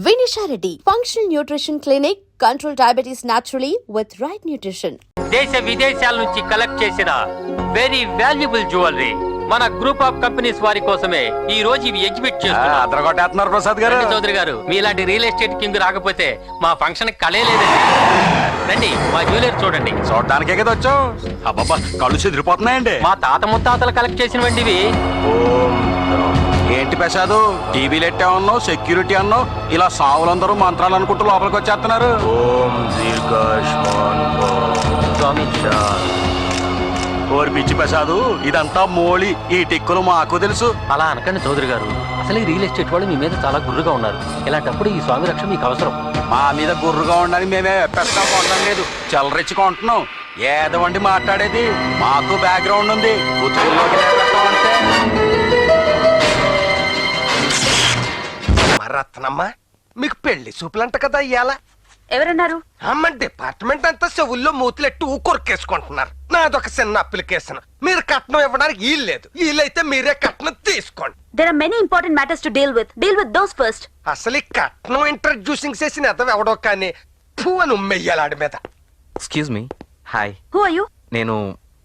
Vinisha Reddy, Functional Nutrition Clinic, control diabetes naturally with right nutrition. దేశ విదేశాల నుంచి collect చేసిన వెరీ వాల్యుబుల్ జ్యువెలరీ మన గ్రూప్ ఆఫ్ కంపెనీస్ వారి కోసమే ఈ రోజు ఇవి ఎగ్జిబిట్ చేస్తున్నారు. ప్రసాద్ గారు, చౌదరి గారు, మీలాంటి రియల్ ఎస్టేట్ కింగ్ రాకపోతే మా ఫంక్షన్ కళే లేదండి. రండి, మా జ్యువెలరీ చూడండి. చూడడానికే కదా వచ్చావు. అబ్బబ్బా, కళ్ళు చెదిరిపోతున్నాయండి. మా తాత ముత్తాతలు కలెక్ట్ చేసినవండి ఇవి. ఏంటి ప్రసాద్, టీవీలు ఎట్టా ఉన్నావు, సెక్యూరిటీ అన్నావు, ఇలా సావులందరూ మంత్రాలు అనుకుంటూ లోపలికి వచ్చేస్తున్నారు. ఓరి పిచ్చి ప్రసాద్, ఇదంతా మోళి. ఈ టిక్కులు మాకు తెలుసు. అలా అనకండి చౌదరి గారు, అసలు ఈ రియల్ ఎస్టేట్ వాళ్ళు మీ మీద చాలా గుర్రుగా ఉన్నారు. ఇలాంటప్పుడు ఈ స్వామి రక్ష మీకు అవసరం. మా మీద గుర్రుగా ఉండడానికి మేమే పెద్దగా కొనడం లేదు, చల్లరెచ్చుకుంటున్నాం. ఏదవండి మాట్లాడేది, మాకు బ్యాక్గ్రౌండ్ ఉంది. ఉతుకుల్లోకి అంటే రత్నమ్మ, మీకు పెళ్లి చూపులంట కదా ఇయ్యాల. ఎవరన్నారు? అమ్మ, డిపార్ట్మెంట్ అంతా చెవుల్లో మూతులెట్టు కొరికేసుకుంటున్నారు. నాదొక చిన్న అప్లికేషన్. మీరు కట్నం ఇవ్వడానికి వీల్లేదు. వీలైతే మీరే కట్నం తీసుకోండి. There are many important matters to deal with. Deal with those first. అసలు ఈ కట్నం ఇంట్రడ్యూసింగ్ చేసిన ఎదవ ఎవడో కానీ అని ఉమ్మెయ్యాలి ఆడి మీద. Excuse me. Hi, Who are you? నేను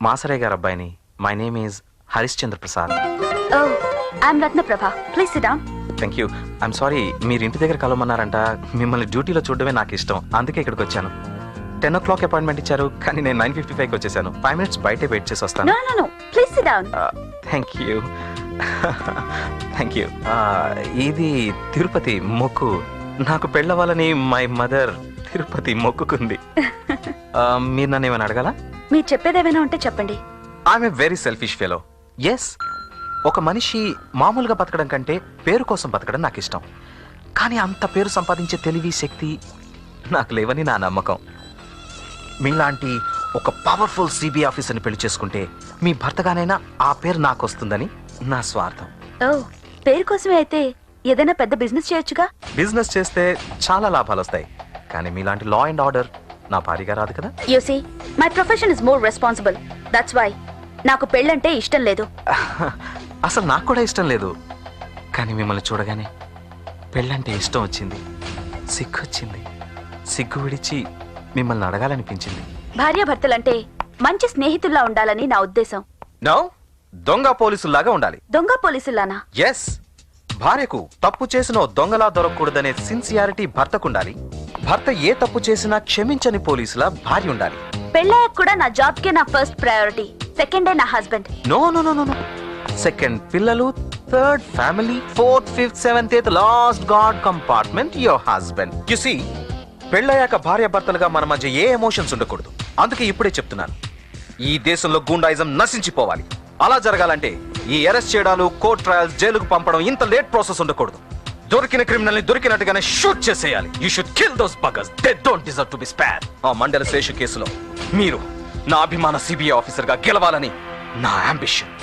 మాసరే గారి అబ్బాయిని. My name is Harishchandra Prasad. Oh, I'm Ratna Prabha. Please sit down. Thank you. I'm sorry, మీరు ఇంటి దగ్గర కలవమన్నారంట. మిమ్మల్ని డ్యూటీలో చూడడమే నాకు ఇష్టం, అందుకే ఇక్కడికి వచ్చాను. 10 o'clock అపాయింట్మెంట్ ఇచ్చారు, కానీ నేను 9:55కి వచ్చేసాను. 5 minutes బయటే వెయిట్ చేసి వస్తాను. No. Please sit down. Thank you. Thank you. ఇది తిరుపతి మొక్కు. నాకు పెళ్ళవాలని మై మదర్ తిరుపతి మొక్కుకుంది. మీరు నన్ను ఏమైనా అడగాల? మీరు చెప్పేదేమైనా ఉంటే చెప్పండి. I'm a very selfish fellow. Yes, ఒక మనిషి మామూలుగా బతకడం కంటే పేరు కోసం బతకడం నాకు ఇష్టం. కానీ అంత పేరు సంపాదించే తెలివి, శక్తి నాకు లేవని నా నమ్మకం. మీలాంటి ఒక పవర్ఫుల్ సిబిఐ ఆఫీసర్ని పెళ్లి చేసుకుంటే మీ భర్తగానైనా ఆ పేరు నాకు వస్తుందని నా స్వార్థం. ఓ, పేరు కోసమే అయితే ఏదైనా పెద్ద బిజినెస్ చేయొచ్చుగా. బిజినెస్ చేస్తే చాలా లాభాలు వస్తాయి, కానీ మీలాంటి లా అండ్ ఆర్డర్ నా భారీగా రాదు కదా. You see, my profession is more responsible. That's why నాకు పెళ్ళంటే ఇష్టం లేదు. అసలు నాకు కూడా ఇష్టం లేదు, కానీ మిమ్మల్ని చూడగానే పెళ్ళంటే ఇష్టం వచ్చింది, సిగ్గు వచ్చింది. సిగ్గు విడిచి మిమ్మల్ని అడగాలనిపించింది. భార్యాభర్తలంటే మంచి స్నేహితుల్లా ఉండాలని నా ఉద్దేశం. నో, దొంగ పోలీసుల్లాగా ఉండాలి. దొంగ పోలీసుల్లానా? ఎస్, భార్యకు తప్పు చేసిన దొంగలా దొరకకూడదనే సిన్సియారిటీ భర్తకుండాలి. భర్త ఏ తప్పు చేసినా క్షమించని పోలీసులా భార్య ఉండాలి. పెళ్ళయ్యాక కూడా నా జాబ్ కే నా ఫస్ట్ ప్రయారిటీ, సెకండ్ నా husband. No no no no. Second పిల్లలు, third family, fourth, fifth, seventh, eighth, last God compartment your husband. You see, పెళ్ళయ్యాక భార్య భర్తలుగా మన మధ్య ఏ ఎమోషన్స్ ఉండకూడదు. అందుకే ఇప్పుడే చెప్తున్నాను, ఈ దేశంలో గూండాయిజం నశించిపోవాలి. అలా జరగాలంటే ఈ అరెస్ట్ చేయడాలు, కోర్ట్ ట్రయల్స్, జైలుకు పంపడం, ఇంత లేట్ ప్రాసెస్ ఉండకూడదు. దొరికిన క్రిమినల్ ని దొరికినట్టుగానే షూట్ చేసేయాలి. You should kill those buggers. They don't deserve to be spared. ఆ మండల శేషు కేసులో మీరు నా అభిమాన సిబిఐ ఆఫీసర్ గా గెలవాలని నా ambition.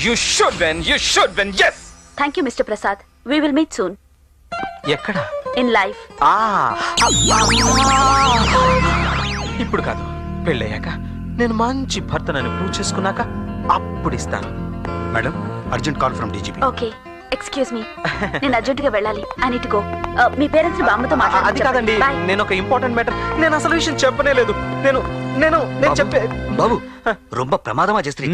You should when, you should when. yes. Thank you, Mr. Prasad. We will meet soon. ఎక్కడ? In life. ఇప్పుడు కాదు, పెళ్ళయ్యాక నేను మంచి భర్తనని ప్రూవ్ చేసుకున్నాక అప్పుడు ఇస్తాను. Madam, urgent call from DGP. Okay. Excuse me. నేను అర్జెంట్ గా వెళ్ళాలి. I need to go. మీ పేరెంట్స్ బామ్మతో అది మాట్లాడాలి. కాదండి, నేను ఒక ఇంపార్టెంట్ మ్యాటర్. నేను అసలు విషయం చెప్పనే లేదు. నేను చెప్పే బాబు, రొంబ ప్రమాదమా చేస్త్రీ.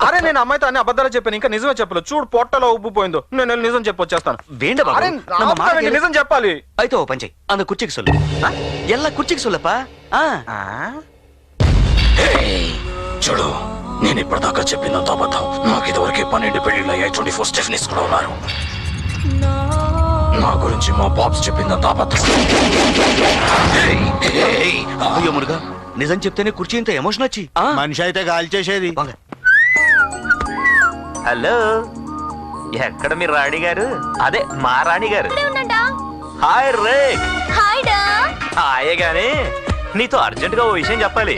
అరే, నేను అమ్మాయితో అన్ని అబద్ధాలు చెప్పాను, ఇంకా నిజమే చెప్పలేదు. చూడు, పొట్టలో ఉబ్బిపోయిందో. నేను నిజం చెప్పొచ్చేస్తాను. వేండ బాబు, అరే, நம்ம ఆపుతానండి, నిజం చెప్పాలి. అయితే ఓ పంచై, அந்த కుర్చీకి சொல்லு. எல்லா కుర్చీకి சொல்லப்பா. చూడు, నేను ఇప్పటిదాకా చెప్పినంత అబద్ధం. నాకు ఇదివరకే 12 పెళ్లిళ్ళు అయ్యాయి. 24 స్టెఫనీస్ కూడా ఉన్నారు. నా గురించి మా బాబ్స్ చెప్పిందంత అబద్ధం. అయ్యో మురుగా, నిజం చెప్తేనే కుర్చీ ఇంత ఎమోషన్ వచ్చి మనిషి అయితే గాలి చేసేది. హలో, ఎక్కడ మీ రాణి గారు? అదే మా రాణి గారు. Hi rake. హాయే గాని నీతో అర్జెంట్ గా ఓ విషయం చెప్పాలి.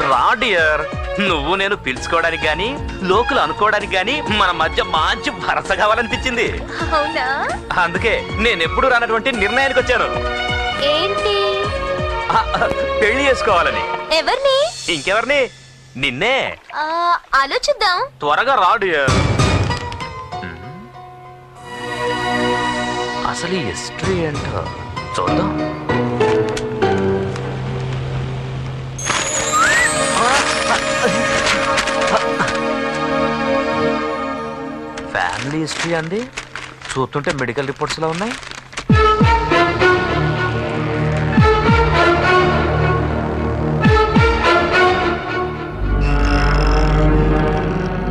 రా డియర్. నువ్వు నేను పిలుచుకోవడానికి గాని, లోకులు అనుకోవడానికి గాని మన మధ్య మంచి భరస కావాలనిపించింది. అందుకే నేను ఎప్పుడు రానటువంటి నిర్ణయానికి వచ్చాను. ఏంటి? పెళ్లి చేసుకోవాలని. ఎవరిని? ఇంకెవరిని? నిన్నే. ఆలోచిద్దాం. త్వరగా రా డియర్. అసలు హిస్టరీ ఏంటో చూద్దాం. ఫ్యామిలీ హిస్టరీ అంది, చూస్తుంటే మెడికల్ రిపోర్ట్స్ లో ఉన్నాయి.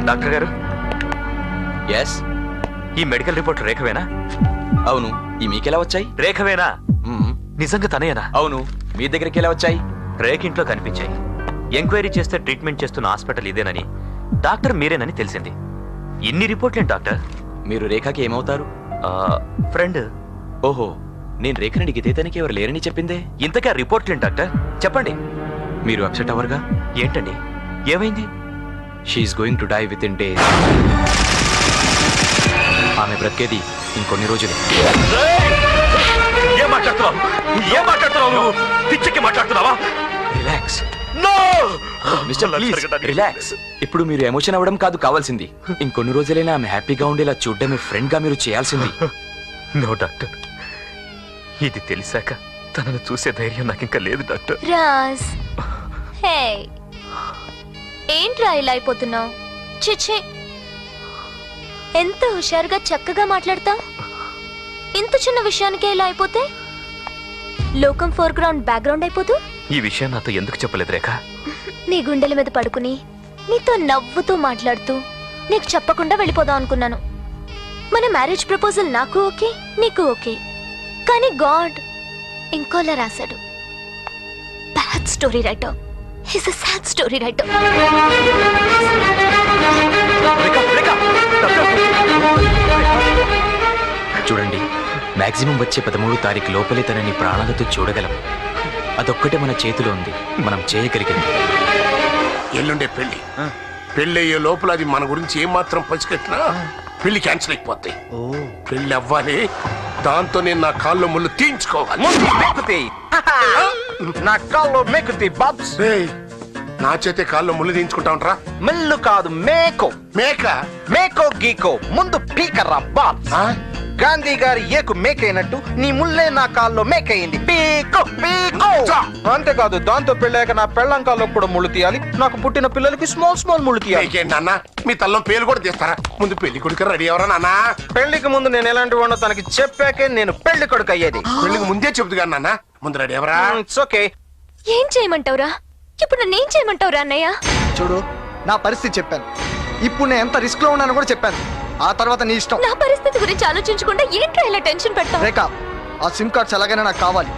డాక్టర్ గారు, ఎస్, ఈ మెడికల్ రిపోర్ట్ రేఖవేనా? అవును. ఈ మీకెలా వచ్చాయి? రేఖవేనా? నిజంగా తనేనా? అవును. మీ దగ్గరికి ఎలా వచ్చాయి? రేఖ ఇంట్లో కనిపించాయి. ఎంక్వైరీ చేస్తే ట్రీట్మెంట్ చేస్తున్న హాస్పిటల్ ఇదేనని, డాక్టర్ మీరేనని తెలిసింది. ఇన్ని రిపోర్ట్లేంటి డాక్టర్? మీరు రేఖకి ఏమవుతారు? ఫ్రెండ్. ఓహో, నేను రేఖని గితేతానికి ఎవరు లేరని చెప్పిందే. ఇంతకీ ఆ రిపోర్ట్లేంటి డాక్టర్? చెప్పండి. మీరు అప్సెట్ అవర్గా? ఏంటండి, ఏమైంది? She's going to die within days. ఆమె బ్రతికేది ఇంకొన్ని రోజులు. ఏం మాట్లాడుతున్నావు? ఏం మాట్లాడుతున్నావు నువ్వు? పిచ్చికి మాట్లాడుతున్నావా? Relax no mister, please relax. ఇప్పుడు మీరు ఎమోషన్ అవ్వడం కాదు కావాల్సింది. ఇంకొన్ని రోజులైనా ఆమె హ్యాపీగా ఉండేలా చూడడమే ఫ్రెండ్ గా మీరు చేయాల్సింది. నో డాక్టర్, ఇది తెలిసాక తనను చూసే ధైర్యం నాకు ఇంకా లేదు డాక్టర్. రాజ్, హే, ఏంట్రా ఇలా అయిపోతున్నావు? చిచ్చి, ఎంత హుషారుగా చక్కగా మాట్లాడతావు. ఇంత చిన్న విషయానికే ఇలా అయిపోతే లోకం ఫోర్గ్రౌండ్ బ్యాక్గ్రౌండ్ అయిపోతూ. ఈ విషయం నాతో ఎందుకు చెప్పలేదు రేఖ? నీ గుండెల మీద పడుకుని నీతో నవ్వుతూ మాట్లాడుతూ నీకు చెప్పకుండా వెళ్ళిపోదాం అనుకున్నాను. మన మ్యారేజ్ ప్రపోజల్ నాకు ఓకే, నీకు ఓకే, కానీ గాడ్ ఇంకోలా రాశాడు. Bad story writer. He's a sad story writer. చూడండి, మాక్సిమం వచ్చే 13వ తారీఖు లోపలే తనని ప్రాణాలతో చూడగలం. అదొక్కటే మన చేతిలో ఉంది, మనం చేయగలిగింది. ఎల్లుండే పెళ్లి. పెళ్లి అయ్యే లోపల అది మన గురించి ఏమాత్రం పసిగట్టినా పెళ్లి క్యాన్సిల్ అయిపోతాయి. పెళ్లి అవ్వాలి, దాంతో నేను నా కాల్లో ముళ్ళు తీయించుకోవాలి. నా కాల్లో మేకుతి బాబ్స్. నా చేతే కాల్లో ముళ్ళు తీయించుకుంటా ఉంటారా? మిల్లు కాదు, మేకో. మేక? మేకో గీకో, ముందు పీకర్రా బాబ్స్. గాంధీ గారి ఏకు మేకైనట్టు నీ ముల్లే నా కాల్లో మేకయింది. పీకో పీకో. అంతేకాదు, దాంతో పెళ్ళాక నా పెళ్ళం కాల్లో కూడా ముళ్ళు తీయాలి. నాకు పుట్టిన పిల్లలకి స్మాల్ స్మాల్ ముళ్ళు తీయాలి. నాన్న, మీ తల్లో పేలు కూడా తీస్తారా? ముందు పెళ్లి కొడుకు రెడీ ఎవరా నాన్న? పెళ్లికి ముందు నేను ఎలాంటి వాడినో తనకి చెప్పాకే నేను పెళ్లి కొడుకు అయ్యేది. పెళ్లికి ముందే చెబుతుగా నాన్న, ముందు రెడీ ఎవరా? ఓకే. ఏం చేయమంటావురా? ఇప్పుడు నన్నేం చేయమంటావురా అన్నయ్య? చూడు, నా పరిస్థితి చెప్పాను. ఇప్పుడు నేను ఎంత రిస్క్ లో ఉన్నాను కూడా చెప్పాను. ఆ తర్వాత నీ ఇష్టం. నా పరిస్థితి గురించి ఆలోచించకుండా ఏంట్రా ఇలా టెన్షన్ పెడతావు? రేఖ, ఆ సిమ్ కార్డ్స్ ఎలాగైనా నాకు కావాలి.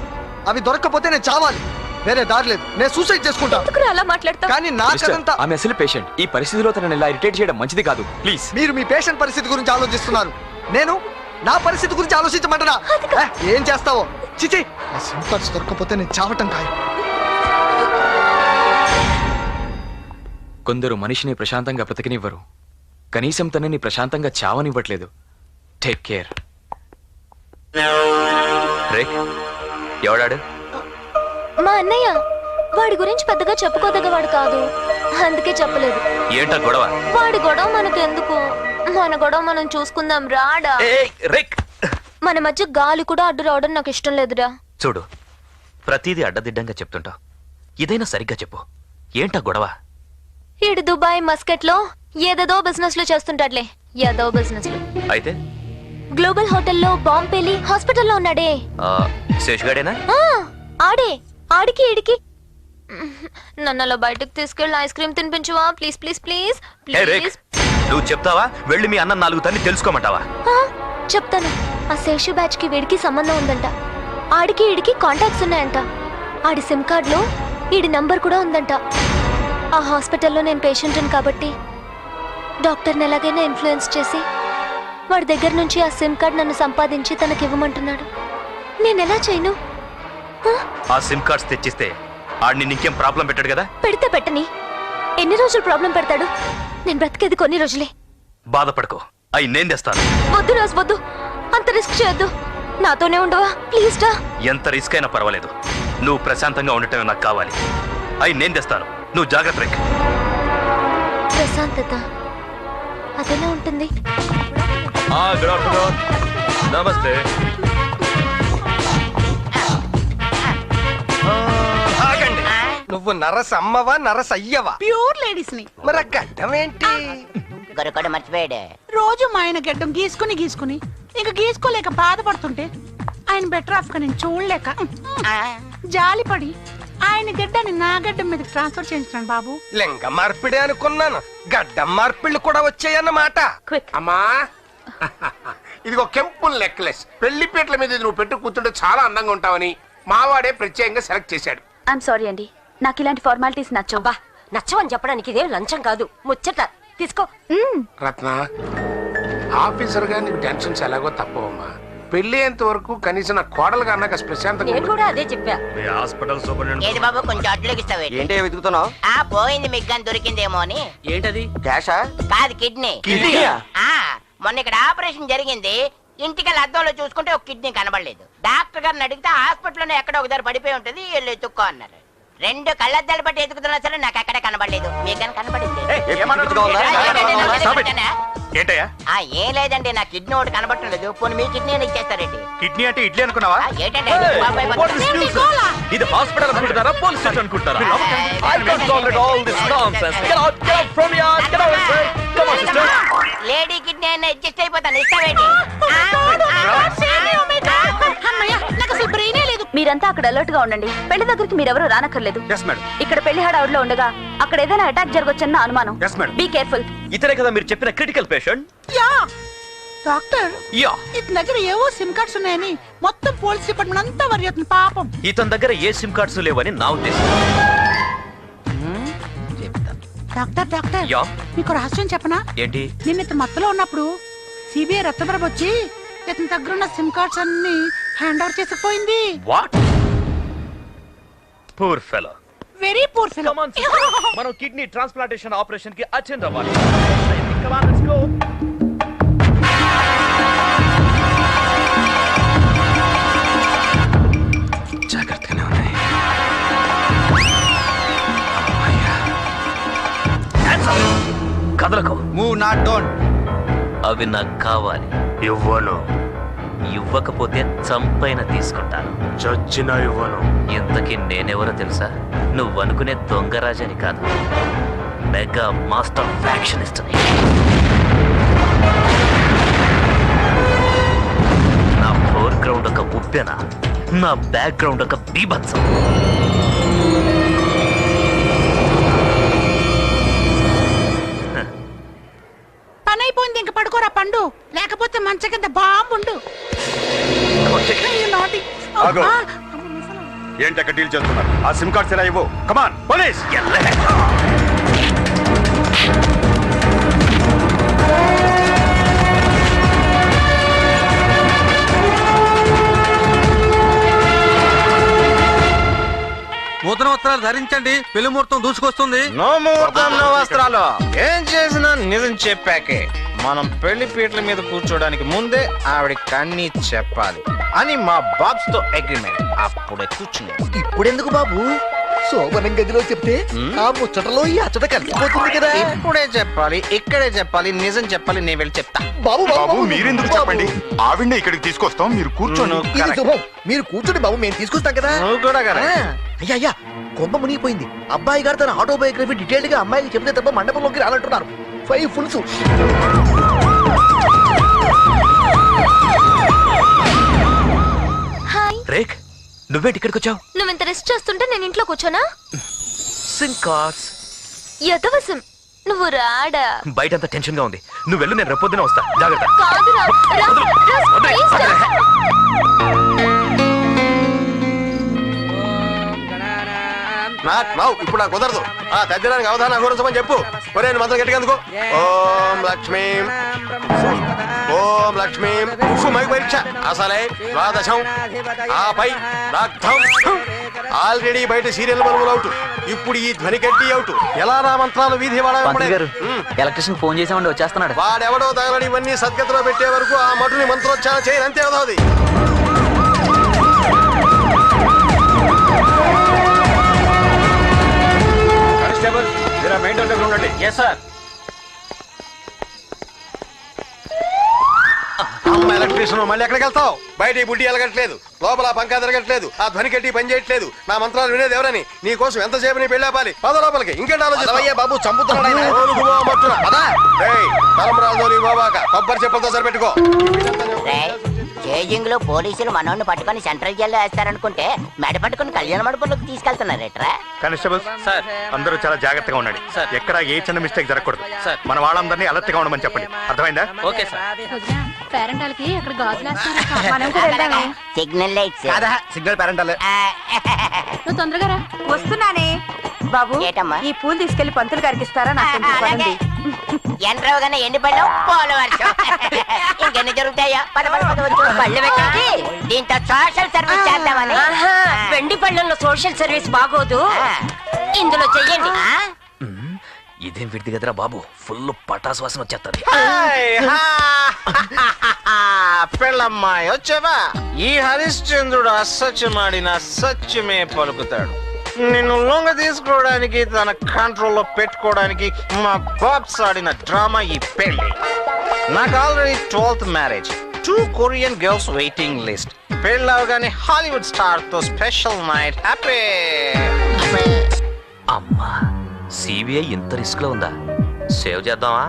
అవి దొరకకపోతే నేను చావాలి. వేరే దారి లేదు. నేను సూసైడ్ చేసుకుంటా. ఎందుకురా అలా మాట్లాడతావు? కానీ నాకంతా ఆమె అసలు పేషెంట్. ఈ పరిస్థితిలో తనని ఇలా ఇరిటేట్ చేయడం మంచిది కాదు. ప్లీజ్. మీరు మీ పేషెంట్ పరిస్థితి గురించి ఆలోచిస్తున్నారు. నేను నా పరిస్థితి గురించి ఆలోచించమంటనా? ఏం చేస్తావో. చిచి, ఆ సిమ్ కార్డ్స్ దొరకకపోతే నేను చావటం ఖాయం. కొందరు మనిషిని ప్రశాంతంగా బ్రతకనివ్వరు, కనీసం తనని ప్రశాంతంగా చావనివ్వట్లేదు. Take care. రేక్, ఎవడాడు? మా అన్నయ్య. వాడి గురించి పెద్దగా చెప్పుకోదగ్గవాడు కాదు, అందుకే చెప్పలేదు. ఏంటా గొడవ? వాడి గొడవ మనకెందుకు? మన గొడవ మనం చూసుకుందాం రాడా. రేక్, మన మధ్య గాలి కూడా అడ్డు రావడం నాకు ఇష్టం లేదురా. చూడు, ప్రతిదీ అడ్డదిడ్డంగా చెప్తుంటావు. ఇదైనా సరిగ్గా చెప్పు, ఏంటా గొడవ? ఈడు దుబాయ్ మస్కెట్ లో ఏదేదో బిజినెస్ లో చేస్తుంటాడులే. ఏదో బిజినెస్ లో. అయితే గ్లోబల్ హోటల్లో బాంబ్ పేలి హాస్పిటల్లో ఉన్నాడే. శేషుగాడేనా? ఆడే. ఆడికి ఈడికి నన్ను అలా బయటకు తీసుకెళ్ళి ఐస్ క్రీమ్ తినిపించువా ప్లీజ్ ప్లీజ్ ప్లీజ్ ప్లీజ్. నువ్వు చెప్తావా? వెళ్ళి మీ అన్న 4 తన్ని తెలుసుకోమంటావా? చెప్తాను. ఆ శేషు బ్యాచ్ కి వీడికి సంబంధం ఉందంట. ఆడికి ఈడికి కాంటాక్ట్స్ ఉన్నాయంట. ఆడి సిమ్ కార్డ్ లో ఈడి నంబర్ కూడా ఉందంట. ఆ హాస్పిటల్లో నేను పేషెంట్ని కాబట్టి డాక్టర్ని ఎలాగైనా ఇన్ఫ్లుయెన్స్ చేసి వాడి దగ్గర నుంచి ఆ సిమ్ కార్డ్ నన్ను సంపాదించి తనకి ఇవ్వమంటున్నాడు. నేను ఎలా చేయను? ఆ సిమ్ కార్డ్స్ తెచ్చిస్తే ఆడిని నీకేం ప్రాబ్లం పెట్టాడు కదా? పెడితే పెట్టని. ఎన్ని రోజులు ప్రాబ్లం పెడతాడు? నేను బ్రతికేది కొన్ని రోజులే. బాధపడుకో, అవి నేను తెస్తాను. వద్దు రాజు, వద్దు. అంత రిస్క్ చేయొద్దు. నాతోనే ఉండవా ప్లీజ్ డా. ఎంత రిస్క్ అయినా పర్వాలేదు, నువ్వు ప్రశాంతంగా ఉండటమే నాకు కావాలి. అవి నేను తెస్తాను, నువ్వు జాగ్రత్త రేక్. ప్రశాంతత అదెలా ఉంటుంది? Good afternoon. నమస్తే. నువ్వు నరస అమ్మవా నరస అయ్యవా? ప్యూర్ లేడీస్ ని. మరి ఆ గడ్డం ఏంటి? గొరకొడ మర్చిపోయాడే. రోజు మా ఆయన గడ్డం గీసుకుని ఇంకా గీసుకోలేక బాధపడుతుంటే ఆయన బెటర్ ఆఫ్ గా నేను చూడలేక జాలిపడి ఆయన గడ్డాన్ని నా గడ్డం మీదకి ట్రాన్స్ఫర్ చేయించాను బాబు. లింగ మార్పిడి అనుకున్నాను, గడ్డం మార్పిళ్ళు కూడా వచ్చాయన్నమాట. అమ్మా ఇదిగో కెంపుల్ నెక్లెస్. పెళ్లి పీటల మీద ఇది నువ్వు పెట్టు కూర్చుంటే చాలా అందంగా ఉంటావని మావాడే ప్రత్యేకంగా సెలెక్ట్ చేశాడు. ఐఎమ్ సారీ అండి, నాకు ఇలాంటి ఫార్మాలిటీస్ నచ్చవు. నచ్చవని చెప్పడానికి ఇదేం లంచం కాదు, ముచ్చట. తీసుకో. రత్న, ఆఫీసర్ గా నీకు టెన్షన్స్ ఎలాగో తప్పవమ్మా. పెళ్లి అయ్యేంత వరకు కనీసం నా కోడలుగా అన్నాక ప్రశాంతంగా. నేను కూడా అదే చెప్పా. హాస్పిటల్ సూపరింటెండెంట్ ఏది బాబు కొంచెం అడ్లకి ఇస్తావే. ఏంటి వెతుకుతున్నావు? ఆ పోయింది మిగ్గాని దొరికిందేమో అని. ఏంటది? క్యాషా? కాదు, కిడ్నీ. కిడ్నీయా? మొన్న ఇక్కడ ఆపరేషన్ జరిగింది. ఇంటికి అద్దంలో చూసుకుంటే ఒక కిడ్నీ కనబడలేదు. డాక్టర్ గారిని అడిగితే హాస్పిటల్లోనే ఎక్కడ ఒకదారి పడిపోయి ఉంటుంది, వీళ్ళు ఎత్తుక్కో అన్నారు. 2 కళ్ళద్దాలు బట్టి ఎత్తుకుతున్నా సరే నాకు ఎక్కడ కనబడలేదు. మీకు కనబడింది? ఏంటయ్యా? ఏం లేదండి, నా కిడ్నీ ఒకటి కనబడలేదు. పోనీ మీ కిడ్నీ ఇచ్చేస్తారండి. కిడ్నీ అంటే ఇడ్లీ అనుకున్నావా? ఏంటంటే ఇది హాస్పిటల్ అనుకుంటారా, పోలీస్ స్టేషన్ అనుకుంటారా? లేడీ కిడ్నీ అయినా అడ్జస్ట్ అయిపోతాను. ఇస్తావేంటి? మీరంతా అక్కడ అలర్ట్ గా ఉండండి. పెళ్లి దగ్గరికి మీరెవరూ రానక్కర్లేదు. ఇక్కడ పెళ్లి హడావుడిలో ఉండగా అక్కడ ఏదైనా అటాక్ జరగొచ్చన్న అనుమానం. Be careful. ఇతనే కదా మీరు చెప్పిన క్రిటికల్ పేషెంట్? డాక్టర్, ఇతని దగ్గర ఏవో సిమ్ కార్డ్స్ ఉన్నాయని మొత్తం పోలీస్ డిపార్ట్మెంట్ అంతా వరి అవుతుంది పాపం. ఇతని దగ్గర ఏ సిమ్ కార్డ్స్ లేవని నా ఉద్దేశం. డాక్టర్ మీకు రహస్యం చెప్పనా? ఏంటి? నిన్న ఇతను మత్తులో ఉన్నప్పుడు సిబిఐ రక్తపరపు వచ్చి ఇతని దగ్గర ఉన్న సిమ్ కార్డ్స్ అన్ని హ్యాండ్ ఓవర్ చేసుకుపోయింది. What? Poor fellow. Very poor fellow. మనం కిడ్నీ ట్రాన్స్ప్లాంటేషన్ ఆపరేషన్ కి అటెండ్ అవ్వాలి. Come on, let's go. జాగ్రత్తగానే ఉన్నాయి. కదలకు. Move not don't. అవి నాకు కావాలి. ఇవ్వను. ఇవ్వకపోతే చంపైన తీసుకుంటాను. చచ్చినా ఇవ్వను. ఇంతకీ నేనెవరో తెలుసా? నువ్వు అనుకునే దొంగరాజని కాదు, మెగా మాస్టర్ ఫ్యాక్షనిస్ట్. నా ఫోర్ గ్రౌండ్ ఒక ఉప్పెన, నా బ్యాక్ గ్రౌండ్ ఒక బీభత్సం. పని అయిపోయింది, ఇంక పడుకోరా పండు, లేకపోతే మంచ కింద బాంబుండు. ఏంటి అక్కడ డీల్ చేస్తున్నారు? ఆ సిమ్ కార్డ్స్ ఎలా ఇవ్వు? కమాన్ పోలీస్. నూతన వస్త్రాలు ధరించండి, పెళ్లి ముహూర్తం దూసుకొస్తుంది. నో ముహూర్తం, నో వస్త్రాలు. ఏం చేసినా నిజం చెప్పాకే. మనం పెళ్లి పీటల మీద కూర్చోడానికి ముందే ఆవిడ కన్నీ చెప్పాలి అని మా బాబ్స్ తో అగ్రిమెంట్. అప్పుడే కూర్చుని. ఇప్పుడెందుకు బాబు? శోభనం గదిలో చెప్తే ఆ ముచ్చటలో ఈ అచ్చట కలిసిపోతుంది కదా. ఇప్పుడే చెప్పాలి, ఇక్కడే చెప్పాలి, నిజం చెప్పాలి. నేను వెళ్ళి చెప్తా. బాబు బాబు మీరెందుకు చెప్పండి? ఆవిడ్ని ఇక్కడికి తీసుకొస్తాం, మీరు కూర్చోండి. ఇది శుభం. మీరు కూర్చోండి బాబు, మేము తీసుకొస్తాం కదా. నువ్వు కూడా కదా. అయ్యా కొంప మునిగిపోయింది. అబ్బాయి గారు తన ఆటోబయోగ్రఫీ డీటెయిల్ గా అమ్మాయికి చెప్తే తప్ప మండపంలోకి రానంటున్నారు. 5 ఫుల్స్. హాయ్ రేక్, నువ్వేంటి ఇక్కడికి వచ్చావు? నువ్వు ఇంత రెస్ట్ చేస్తుంటే నేను ఇంట్లో కూర్చోనా? SIM cards. యతవసం, నువ్వు రాడా? బయటంతా టెన్షన్ గా ఉంది. నువ్వు వెళ్ళు, నేను రేపొద్దున వస్తా. జాగ్రత్త. కాదురా, ప్లీజ్ రా. ఇప్పుడు నాకు కుదరదు. ఆ తగ్గడానికి అవధానం అఘోరించమని చెప్పు. ఒరే మాత్రం గట్టిగా అందుకో. ఓం లక్ష్మీ ఓం లక్ష్మీ పరీక్ష అసలే ద్వాదశం ఆపై రక్తం. ఆల్రెడీ బయట సీరియల్ బల్బులు అవుట్, ఇప్పుడు ఈ ధ్వని గడ్డి అవుట్. ఎలా నా మంత్రాలు వీధి ఎలక్ట్రిషియన్ ఫోన్ చేసామండి, వచ్చేస్తున్నాడు. వాడెవడో తగలని ఇవన్నీ సద్గతిలో పెట్టే వరకు ఆ మటుని మంత్రోచ్చారణ చేయని అంతే అవుతుంది. ఎలక్ట్రీషియన్ నువ్వు మళ్ళీ ఎక్కడికి వెళ్తావు? బయట ఈ బుడ్డి ఎలగట్లేదు, లోపల పంకా తిరగట్లేదు, ఆ ధ్వని కట్టి పని చేయట్లేదు. నా మంత్రాలు వినేది ఎవరని? నీ కోసం ఎంతసేపు నీ పెళ్ళాపాలి? పద లోపలికి. ఇంకేంటి ఆలోచన? బాబు చంపుతున్నాడు. కొబ్బరి చెప్పులతో సరిపెట్టుకో. చేజింగ్ లో పోలీసులు మనోడిని పట్టుకొని సెంట్రల్ జైల్లో వేస్తారనుకుంటే మెడ పట్టుకుని కళ్యాణ మండపంలోకి తీసుకెళ్తున్నారేట్రా? కానిస్టేబుల్ సార్, అందరూ చాలా జాగ్రత్తగా ఉండండి సార్. ఎక్కడ ఏ చిన్న మిస్టేక్ జరగకూడదు సార్. మన వాళ్ళందరినీ అలర్ట్ గా ఉండమని చెప్పండి. అర్థమైందా? Okay sir. పేరెంటాలకి అక్కడ గాజులు సిగ్నల్ లైట్స్ సిగ్నల్ పేరెంటాలే. నువ్వు తొందరగా రా. వస్తున్నానే బాబు. ఏటమ్మా? ఈ పూలు తీసుకెళ్లి పంతులు గారికి ఇస్తారా? నాకు ఎండ్రవగానే ఎండి పళ్ళు పోల వర్షం ఇంకెన్ని జరుగుతాయో. పద పద పద వచ్చు. పళ్ళు పెట్టండి. దీంతో సోషల్ సర్వీస్ చేద్దామని. వెండి పళ్ళల్లో సోషల్ సర్వీస్ బాగోదు, ఇందులో చెయ్యండి. ఇదేం విడిది కదరా బాబు, ఫుల్ పటాస్ వాసన వచ్చేస్తుంది. పెళ్ళమ్మాయి వచ్చావా? ఈ హరిశ్చంద్రుడు అసత్యమాడిన సత్యమే పలుకుతాడు. నిన్ను లొంగ తీసుకోవడానికి, తన కంట్రోల్లో పెట్టుకోవడానికి మా బాబ్స్ ఆడిన డ్రామా ఈ పెళ్లి. నాకు already 12th marriage, 2 Korean girls waiting list. పెళ్ళి అవగానే హాలీవుడ్ స్టార్ తో స్పెషల్ నైట్. హ్యాపీ. అమ్మా, సిబిఐ ఇంత రిస్క్ లో ఉందా? సేవ్ చేద్దామా?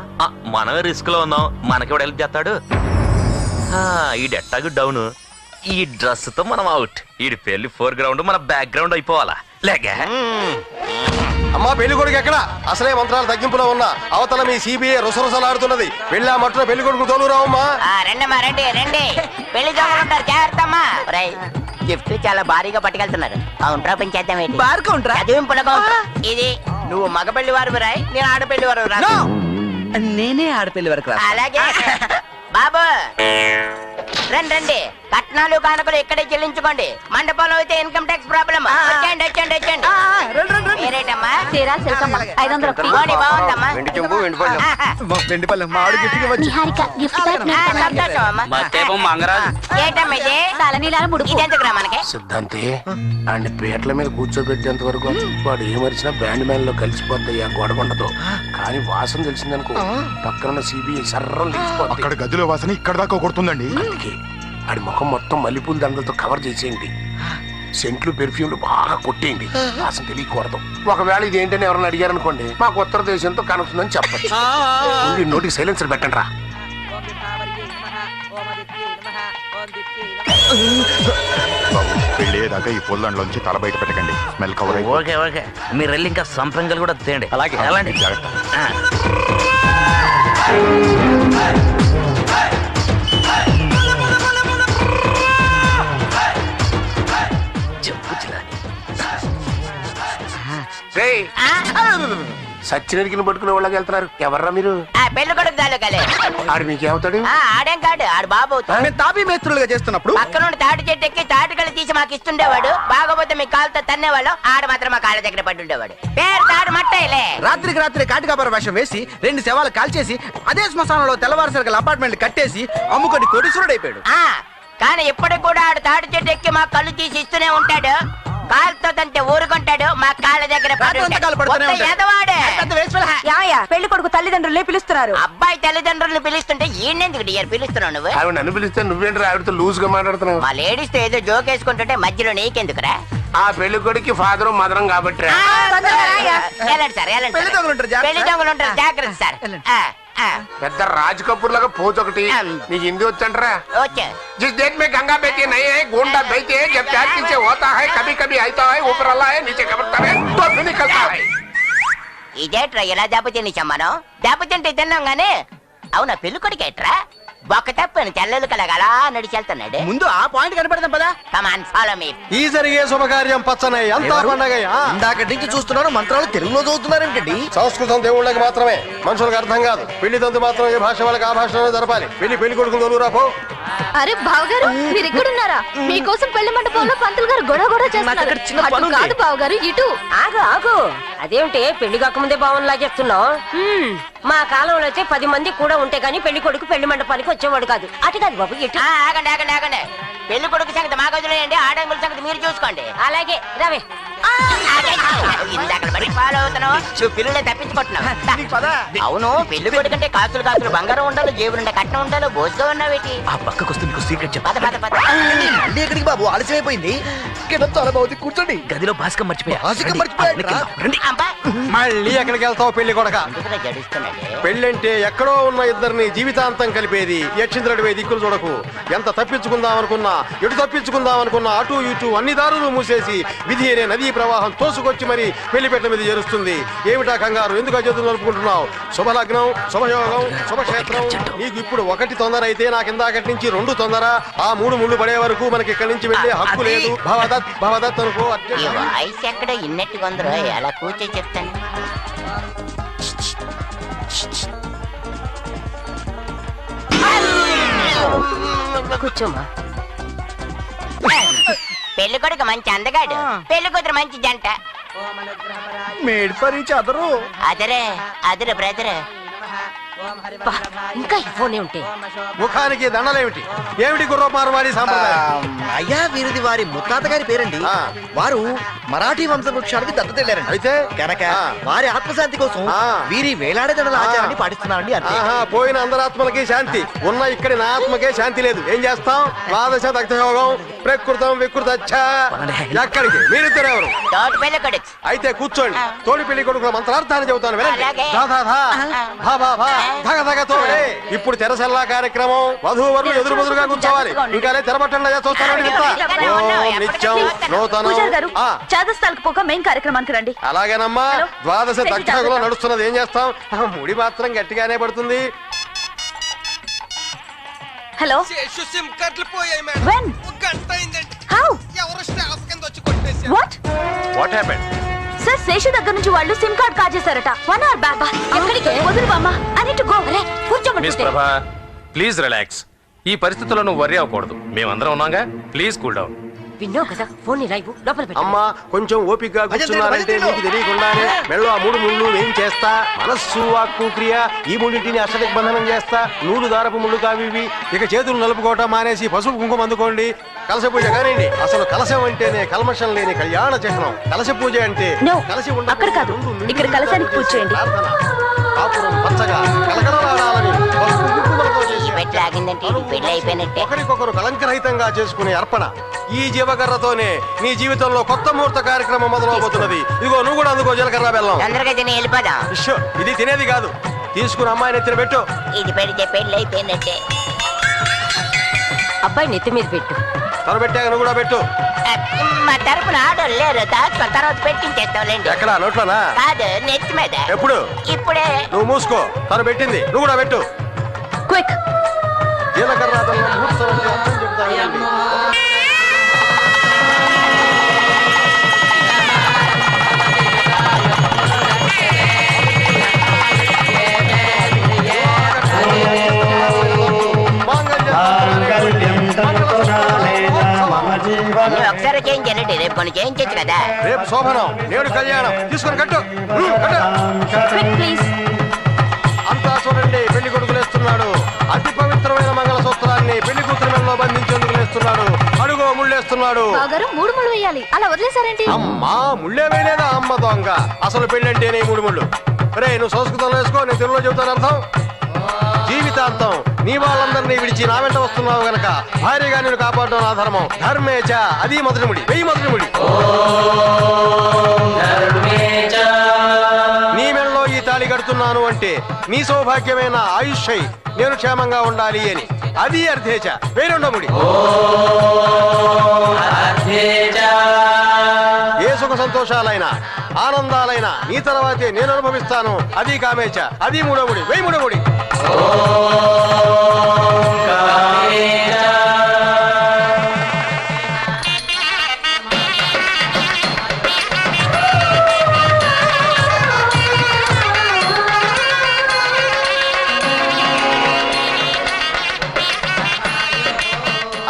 మనమే రిస్క్ లో ఉన్నాం, మనకెవడు హెల్ప్ చేస్తాడు? ఈ డెట్టాగు డౌన్, ఈ డ్రెస్ తో మనం అవుట్. ఈ పెళ్లి ఫోర్ గ్రౌండ్, మన బ్యాక్ గ్రౌండ్ అయిపోవాలా లేక? అమ్మా పెళ్లి కొడుకు ఎక్కడ? అసలే మంత్రాలు తగ్గింపులో ఉన్నా, అవతల మీ సిబిఐ రుసరుసలాడుతున్నది. వెళ్ళా మట్టున పెళ్లి కొడుకు తోలురావమ్మా. రండమ్మా, రండి రండి. పెళ్లి జరుగుతుంటారు, జాగ్రత్త అమ్మా. గిఫ్ట్ చాలా భారీగా పట్టుకెళ్తున్నారు. కౌంటర్ ఓపెన్ చేద్దాం. బార్ కౌంటర్, చదివింపుల కౌంటర్ ఇది. నువ్వు మగపెళ్లి వారు రాయ్, నేను ఆడపెళ్లి వారు రా. నేనే ఆడపిల్లి వరకు. అలాగే బాబు రండి రండి. కట్నాలు కానుకలు ఇక్కడే చెల్లించుకోండి. మండపంలో అయితే ఇన్కమ్ ట్యాక్స్ ప్రాబ్లం. వచ్చేయండి వచ్చేయండి వచ్చేయండి. మీరేటమ్మా? తీరా సిల్కమ్మ 500 బోని బాగుందమ్మా. వెండి చెంబు, వెండి పళ్ళెం. వెండి పళ్ళెం మా ఆడు గిఫ్ట్ ఇవ్వచ్చు. నిహారిక గిఫ్ట్ ప్యాక్ సంతోషం అమ్మా. ఏటమ్మా ఇది? తలనీలాల ముడుపు. ఇదెందుకురా మనకి? సిద్ధాంతి అండ్ పీటల మీద కూర్చోబెట్టేంత వరకు వాడు ఏమరిచినా బ్యాండ్ మ్యాన్ లో కలిసిపోతాయి. ఆ గొడవండతో కానీ వాసన తెలిసిందనుకో, పక్కన సిబిఐ సర్రం లేచిపోతుంది. అక్కడ గదిలో వాసన ఇక్కడ దాకా కొడుతుందండి. అందుకే ఆడి ముఖం మొత్తం మల్లెపూల దండలతో కవర్ చేసేయండి. సెంట్లు పెర్ఫ్యూమ్లు బాగా కొట్టేయండి, వాసన తెలియకూడదు. ఒకవేళ ఇది ఏంటని ఎవరైనా అడిగారనుకోండి, మాకు ఉత్తర దేశంతో కనెక్షన్ అని చెప్పచ్చు. నోటికి సైలెన్సర్ పెట్టండి రా. బాబు పెళ్ళేదాకా ఈ పొల్లంలోంచి తల బయట పెట్టకండి, స్మెల్ కవర్ అయ్యి. ఓకే ఓకే, మీరు వెళ్ళి ఇంకా సంపంగలు కూడా తేండి. అలాగే అలాంటి జాగ్రత్త. సచ్చినరికి పట్టుకునే వాళ్ళకి వెళ్తున్నారు. ఎవర్రా మీరు? పెళ్లి కొడుకు తాలూకాలే. ఆడు మీకేమవుతాడు? ఆడేం కాడు, ఆడు బాబు తాపీ మేస్త్రులుగా చేస్తున్నప్పుడు పక్క నుండి తాటి చెట్టు ఎక్కి తాటికలు తీసి మాకు ఇస్తుండేవాడు. బాగోపోతే మీ కాలుతో తన్నేవాళ్ళు. ఆడ మాత్రం మా కాళ్ళ దగ్గర పడి ఉండేవాడు. పేరు తాడు మట్టేలే. రాత్రికి రాత్రి కాటికాపర వేషం వేసి 2 శవాలు కాల్చేసి అదే శ్మశానంలో తెల్లవారుసరికల అపార్ట్మెంట్ కట్టేసి అమ్ముకొని కోటీశ్వరుడైపోయాడు. కానీ ఇప్పటికి కూడా ఆడు తాటి చెట్టు ఎక్కి మా కళ్ళు తీసి ఇస్తూనే ఉంటాడు. కాలుతో తంటే ఊరుకుంటాడు, మా కాళ్ళ దగ్గర పెళ్లి కొడుకు తల్లిదండ్రులే పిలుస్తున్నారు. అబ్బాయి తల్లిదండ్రులు పిలుస్తుంటే ఈయనెందుకు డియర్ పిలుస్తున్నావు నువ్వు? ఆవిడ నన్ను పిలిస్తే నువ్వేంటి ఆవిడతో లూజ్ గా మాట్లాడుతున్నావు? మా లేడీస్ తో ఏదో జోక్ వేసుకుంటుంటే మధ్యలో నీకెందుకురా? ఆ పెళ్లి కొడుకు ఫాదరు మదరం కాబట్టి వెళ్ళండి సార్, వెళ్ళండి. పెళ్లి దొంగలు ఉంటారు, జాగ్రత్త సార్. పెద్ద రాజ్ కపూర్ లాగా పోజ్ ఒకటి. నీకు హిందీ వచ్చంటరా? जिस देश में गंगा बहती नहीं है, गुंडा बहती है, जब प्यार पीछे होता है, कभी कभी आता है, ऊपर अल्लाह है, नीचे कबरता है, तो फिर निकलता है. ఇదేట్రా ఇలా దెబ్బతిని మనం? దెబ్బతింటే తిన్నాం గానీ అవునా పెళ్లి కొడుకు ఏట్రా? బొక్క తప్పని తెల్లలు కలగలా నడిచెళ్తున్నాడు. ముందు ఆ పాయింట్ కనపడదాం పదా. Come on follow me. ఈ జరిగే శుభకార్యం పచ్చనై అంతా పండగయ్యా. ఇందాక నుంచి చూస్తున్నాను మంత్రాలు తెలుగులో చదువుతున్నారేంటండి. సంస్కృతం దేవుళ్ళకి మాత్రమే, మనుషులకు అర్థం కాదు. పెళ్లి తంతు మాత్రం ఏ భాష వాళ్ళకి ఆ భాషలోనే జరపాలి. పెళ్లి కొడుకులు తోలురా పో. అరే బావగారు, మీరు ఎక్కడున్నారా? మీకోసం పెళ్లి మండపంలో పంతులు గారు గొడవ చేస్తున్నారు. కాదు బావగారు, ఇటు ఆగు ఆగు. అదేమిటి పెళ్లి కాకముందే భావన లాగేస్తున్నావు? మా కాలంలో అయితే 10 మంది కూడా ఉంటే గానీ పెళ్లి కొడుకు పెళ్లి మండపానికి వచ్చేవాడు కాదు. అటు కాదు బాబు, ఇటు. ఆగండి ఆగండి ఆగండి. పెళ్లి కొడుకు సంగతి మాకు వదిలేయండి, ఆడంగుల సంగతి మీరు చూసుకోండి. అలాగే రవే. ఇందాక బడి ఫాలో అవుతున్నావు నువ్వు పిల్లలే తప్పించుకుంటున్నావు. అవును పెళ్లి కొడుకంటే కాసులు కాసులు బంగారం ఉండాలి, జేబులుండే కట్నం ఉండాలి, బోసుగా ఉన్నావేటి? ఆ పక్కకు వస్తే మీకు సీక్రెట్ పద పద పద. మళ్ళీ ఎక్కడికి బాబు? ఆలస్యం అయిపోయింది. చాలా బాగుంది, కూర్చోండి. గదిలో భాస్కర్ మర్చిపోయా అబ్బా, మళ్ళీ ఎక్కడికి వెళ్తావు పెళ్లి కొడక? ఎందుకురా జడుస్తున్నాడే? పెళ్ళంటే ఎక్కడో ఉన్న ఇద్దరిని జీవితాంతం కలిపేది. యక్షింద్రుడివే దిక్కులు చూడకు. ఎంత తప్పించుకుందాం అనుకున్నా, ఎటు తప్పించుకుందాం అనుకున్నా, అటు ఇటు అన్ని దారులు మూసేసి విధి అనే నదీ ప్రవాహం తోసుకొచ్చి మరి పెళ్లిపెట్ల మీద చేరుస్తుంది. ఏమిటా కంగారు? ఎందుకు చేతులు నలుపుకుంటున్నావు? శుభలగ్నం, శుభయోగం, శుభక్షేత్రం. నీకు ఇప్పుడు ఒకటి తొందర అయితే నాకు ఇందాకటి నుంచి 2 తొందర. ఆ 3 ముళ్ళు పడే వరకు మనకి ఇక్కడి నుంచి వెళ్ళే హక్కు లేదు. భవదత్ భవదత్ అనుకో. ఈ వాయిస్ ఎక్కడ ఇన్నట్టుగా ఉందరో, ఎలా కూర్చో చెప్తాను. కూర్చోమా. పెళ్లి కొడుకు మంచి అందగాడు, పెళ్లి కూతురు మంచి జంట. Made for each other. అదరే అదరు బ్రదర్. ఇంకా ఈ ఫోనే ఉంటే ముఖానికి దండలేమిటి? ఏమిటి గుర్రమారవాడి సాంప్రదాయం? అయ్యా వీరిది వారి ముత్తాత గారి పేరండి. వారు మరాఠీ వంశవృక్షానికి దత్తతెళ్లారండి. అయితే కనుక వారి ఆత్మశాంతి కోసం వీరి వేలాడదడల ఆచారాన్ని పాటిస్తున్నారండి. అంతే. పోయిన అందరాత్మలకి శాంతి ఉన్న, ఇక్కడ నా ఆత్మకే శాంతి లేదు. ఏం చేస్తాం? ద్వాదశ దగ్ధయోగం, ప్రకృతం వికృత. ఎక్కడికి? మీరిద్దరు ఎవరు? తోటి పెళ్లి కొడుకు. అయితే కూర్చోండి. తోడి పెళ్లి కొడుకుల మంత్రార్థాన్ని చెబుతాను వినండి. ధా ధా ధా, భా భా భా, ధగ ధగ తో. ఇప్పుడు తెరసల్లా కార్యక్రమం. వధూవరులు ఎదురు బదురుగా కూర్చోవాలి. ఇంకా తెరబట్టండి చూస్తానండి. నిత్యం నూతనం. చాదస్తాలకు పోక మెయిన్ కార్యక్రమానికి రండి. అలాగేనమ్మా. ద్వాదశ దగ్ధయోగంలో నడుస్తున్నది. ఏం చేస్తాం? ముడి మాత్రం గట్టిగానే పడుతుంది. హలో, సిమ్ కార్డులు పోయాయి మేడం. When? ఒక గంట అయిందండి. హౌ? ఎవరు స్టాఫ్ కింద వచ్చి కొట్టేశారు. What? What happened? Sir, Seshu దగ్గర నుంచి వాళ్ళు సిమ్ కార్డ్ కాజేశారట. 1 hour బ్యాక్. ఎక్కడికి? వదులు బామ్మ. I need to go. Miss Prabha, please relax. ఈ పరిస్థితుల్లో నువ్వు వర్రీ అవ్వకూడదు. మేమందరం ఉన్నాగా. Please cool down. విన్నావు కదా, ఫోన్ లైవ్ లోపల పెట్టు. అమ్మా కొంచెం ఓపికగా కూర్చున్నారంటే మీకు తెలియకుండానే మెళ్ళో ఆ 3 ముళ్ళు నేను చేస్తా. మనస్సు, వాక్కు, క్రియ ఈ మూడింటిని అష్టదిగ్బంధనం చేస్తా. 100 దారపు ముళ్ళు కావి. ఇక చేతులు నలుపుకోవటం మానేసి పసుపు కుంకుమ అందుకోండి. కలశ పూజ కానివ్వండి. అసలు కలశం అంటేనే కల్మషం లేని కళ్యాణ చిహ్నం. కలశ పూజ అంటే కలశ అక్కడ కాదు, ఇక్కడ కలశానికి పూజ చేయండి. కాపురం పచ్చగా కలకలలాడాలని పసుపు కుంకుమలతో చేసి పెళ్లి అయిపోయినట్టే. ఒకరికొకరు కలంకరహితంగా చేసుకునే అర్పణ. ఈ జీవకర్రతోనే నీ జీవితంలో కొత్త ముహూర్త కార్యక్రమం మొదలవబోతున్నది. ఇదిగో నువ్వు కూడా అందుకో జీలకర్ర బెల్లం. తొందరగా తిని వెళ్ళిపోదాం. ఇది తినేది కాదు. తీసుకుని అమ్మాయి నెత్తిన పెట్టు. ఇది పెడితే పెళ్లి అయిపోయినట్టే. అబ్బాయి నెత్తి మీద పెట్టు. తను పెట్టాక నువ్వు కూడా పెట్టు. మా తరపున ఆర్డర్ లేరు. దాచుకొని తర్వాత పెట్టించేస్తావులేండి. ఎక్కడ? నోట్లోనా? కాదు, నెత్తి మీద. ఎప్పుడు? ఇప్పుడే. నువ్వు మూసుకో. తను పెట్టింది, నువ్వు కూడా పెట్టు. క్విక్. జీలకర్ర బెల్లం ముహూర్తం అంటే అర్థం చెప్తాను. ఒకసారి చేంజ్ చేయండి. రేపు కొన్ని చేయించచ్చు కదా. రేపు శోభనం, నేడు కళ్యాణం. తీసుకొని కట్టు. అంతా చూడండి, పెళ్లి కొడుకు లేస్తున్నాడు. అతి పవిత్రమైన మంగళ సూత్రాన్ని పెళ్లి కూతురు మెడలో బంధించేందుకు లేస్తున్నాడు. అడుగో ముళ్ళేస్తున్నాడు. 3 ముళ్ళు వేయాలి. అలా వదిలేసారేంటి? అమ్మా ముళ్ళే వేయలేదా? అమ్మ దొంగ. అసలు పెళ్ళంటేనే 3 ముళ్ళు. రే నువ్వు సంస్కృతంలో వేసుకో, నేను తెలుగులో చెబుతాను అర్థం. జీవితాంతం నీ వాళ్ళందరినీ విడిచి నా వెంట వస్తున్నావు గనక భార్యగా నేను కాపాడడం నా ధర్మం. ధర్మేచ. అది మొదటి ముడి. 1000 మొదటి ముడి. నీ మెడలో ఈ తాళి కడుతున్నాను అంటే నీ సౌభాగ్యమైన ఆయుష్ై నేను క్షేమంగా ఉండాలి అని. అది అర్థేచ. 2వ ముడి. ఏ సుఖ సంతోషాలైనా ఆనందాలైనా నీ తర్వాతే నేను అనుభవిస్తాను. అది కామేచ. అది 3వ ముడి. 1000 ముడి.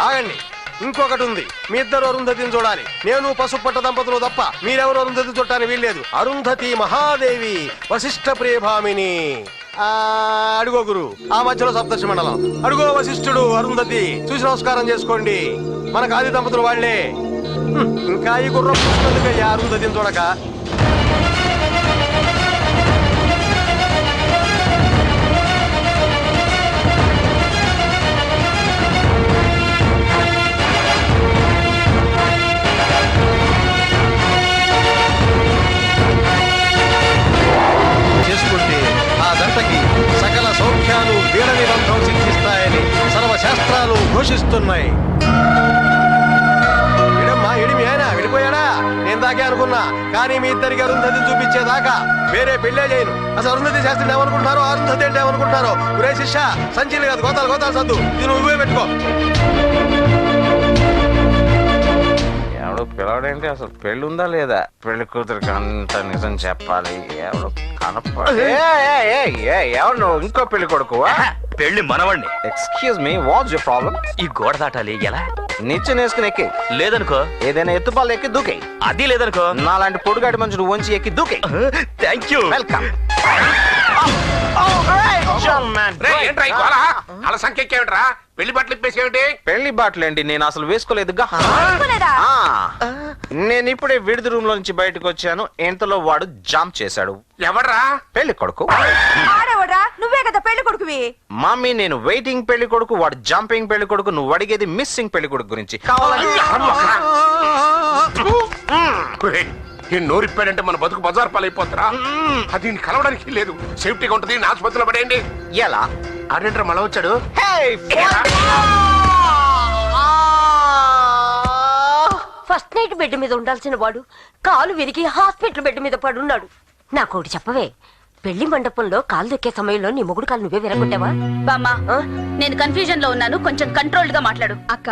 ఆగండి, ఇంకొకటి ఉంది. మీ ఇద్దరు అరుంధతిని చూడాలి. నేను పసుపట్ట దంపతులు తప్ప మీరెవరు అరుంధతి చూడటానికి వీల్లేదు. అరుంధతి మహాదేవి వశిష్ఠ ప్రియభామిని. అడుగో గురు, ఆ మధ్యలో సప్తర్షి మండలం. అడుగో వశిష్ఠుడు, అరుంధతి. చూసి నమస్కారం చేసుకోండి. మనకు ఆది దంపతులు వాళ్లే. ఇంకా ఈ గుర్రం చూసుకుందుకయ్యా అరుంధతిని చూడక. ఘోషిస్తున్నాయి. ఎడిమి ఆయన విడిపోయాడా నేను దాకే అనుకున్నా, కానీ మీ ఇద్దరికి అరుంధతి చూపించేదాకా వేరే పెళ్ళే చేయను. అసలు అరుంధతి శాస్త్రి ఏమనుకుంటున్నారో, అరుంధతి అంటే ఏమనుకుంటున్నారో. ఒరే శిష్య, సంచీలు కాదు గోతాలు సద్దు, ఇది నువ్వే పెట్టుకో. ఎవడు పిలవడేంటి? అసలు పెళ్ళి ఉందా లేదా? పెళ్లి కూతురికి అంత నిజం చెప్పాలి. ఎవడు కనపడే ఎవరు నువ్వు? ఇంకో పెళ్లి కొడుకువా? పెళ్లి మనవండి. Excuse me, what's your problem? ఈ గోడ దాటాలి ఎలా? నిచ్చెన వేసుకుని ఎక్కి. లేదనుకో ఏదైనా ఎత్తుపాలు ఎక్కి దూకే. అది లేదనుకో నాలాంటి పొడుగాటి మనుషులు వంచి ఎక్కి దూకే. Thank you. వెల్కమ్. అలా సంఖ్యరా పెళ్లి బట్టలు ఇప్పేసేమిటి? పెళ్లి బాటలు ఏంటి? నేను అసలు వేసుకోలేదుగా. నేను ఇప్పుడే విడిది రూమ్ లో నుంచి బయటకు వచ్చాను. ఇంతలో వాడు జంప్ చేశాడు. ఎవడ్రా? పెళ్లి కొడుకు. నువ్వే కదా పెళ్లి కొడుకువి. మమ్మీ, నేను వెయిటింగ్ పెళ్లి కొడుకు, వాడు జంపింగ్ పెళ్లి కొడుకు. నువ్వు అడిగేది మిస్సింగ్ పెళ్లి కొడుకు గురించి. నోరిప్పాడంటే మన బతుకు బజార్ పాలైపోతారా? అది కలవడానికి లేదు. సేఫ్టీగా ఉంటుంది. ఆసుపత్రిలో పడేయండి. ఎలా? ఆడేంటర్ మళ్ళా వచ్చాడు. ఫస్ట్ నైట్ బెడ్ మీద ఉండాల్సిన వాడు కాలు విరిగి హాస్పిటల్ బెడ్ మీద పడున్నాడు. నాకోటి చెప్పవే, పెళ్లి మండపంలో కాలు దొక్కే సమయంలో నీ మొగుడు కాలు నువ్వే విరగొట్టావా? బామ్మా, నేను కన్ఫ్యూజన్ లో ఉన్నాను, కొంచెం కంట్రోల్డ్ గా మాట్లాడు. అక్క,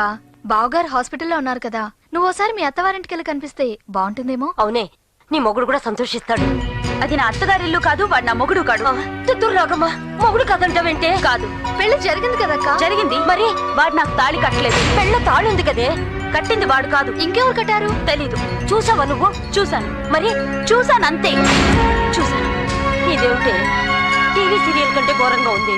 బావగారు హాస్పిటల్లో ఉన్నారు కదా, నువ్వు ఒకసారి మీ అత్తవారింటికి వెళ్ళి కనిపిస్తే బాగుంటుందేమో. అవునే, నీ మొగుడు కూడా సంతోషిస్తాడు. అది నా అత్తగారి ఇల్లు కాదు, వాడు నా మొగుడు కాడు. తుర్రాగమ్మా, మొగుడు కాదంటావేంటే? కాదు, పెళ్లి జరిగింది కదక్క. జరిగింది. మరి వాడు నాకు తాళి కట్టలేదు. పెళ్ళ తాళి ఉంది కదే, కట్టింది వాడు కాదు. ఇంకెవరు కట్టారు? తెలీదు. చూసావా నువ్వు? చూసాను. మరి చూసాను అంతే. చూసాను. ఇదేమిటే టీవీ సీరియల్ కంటే ఘోరంగా ఉంది.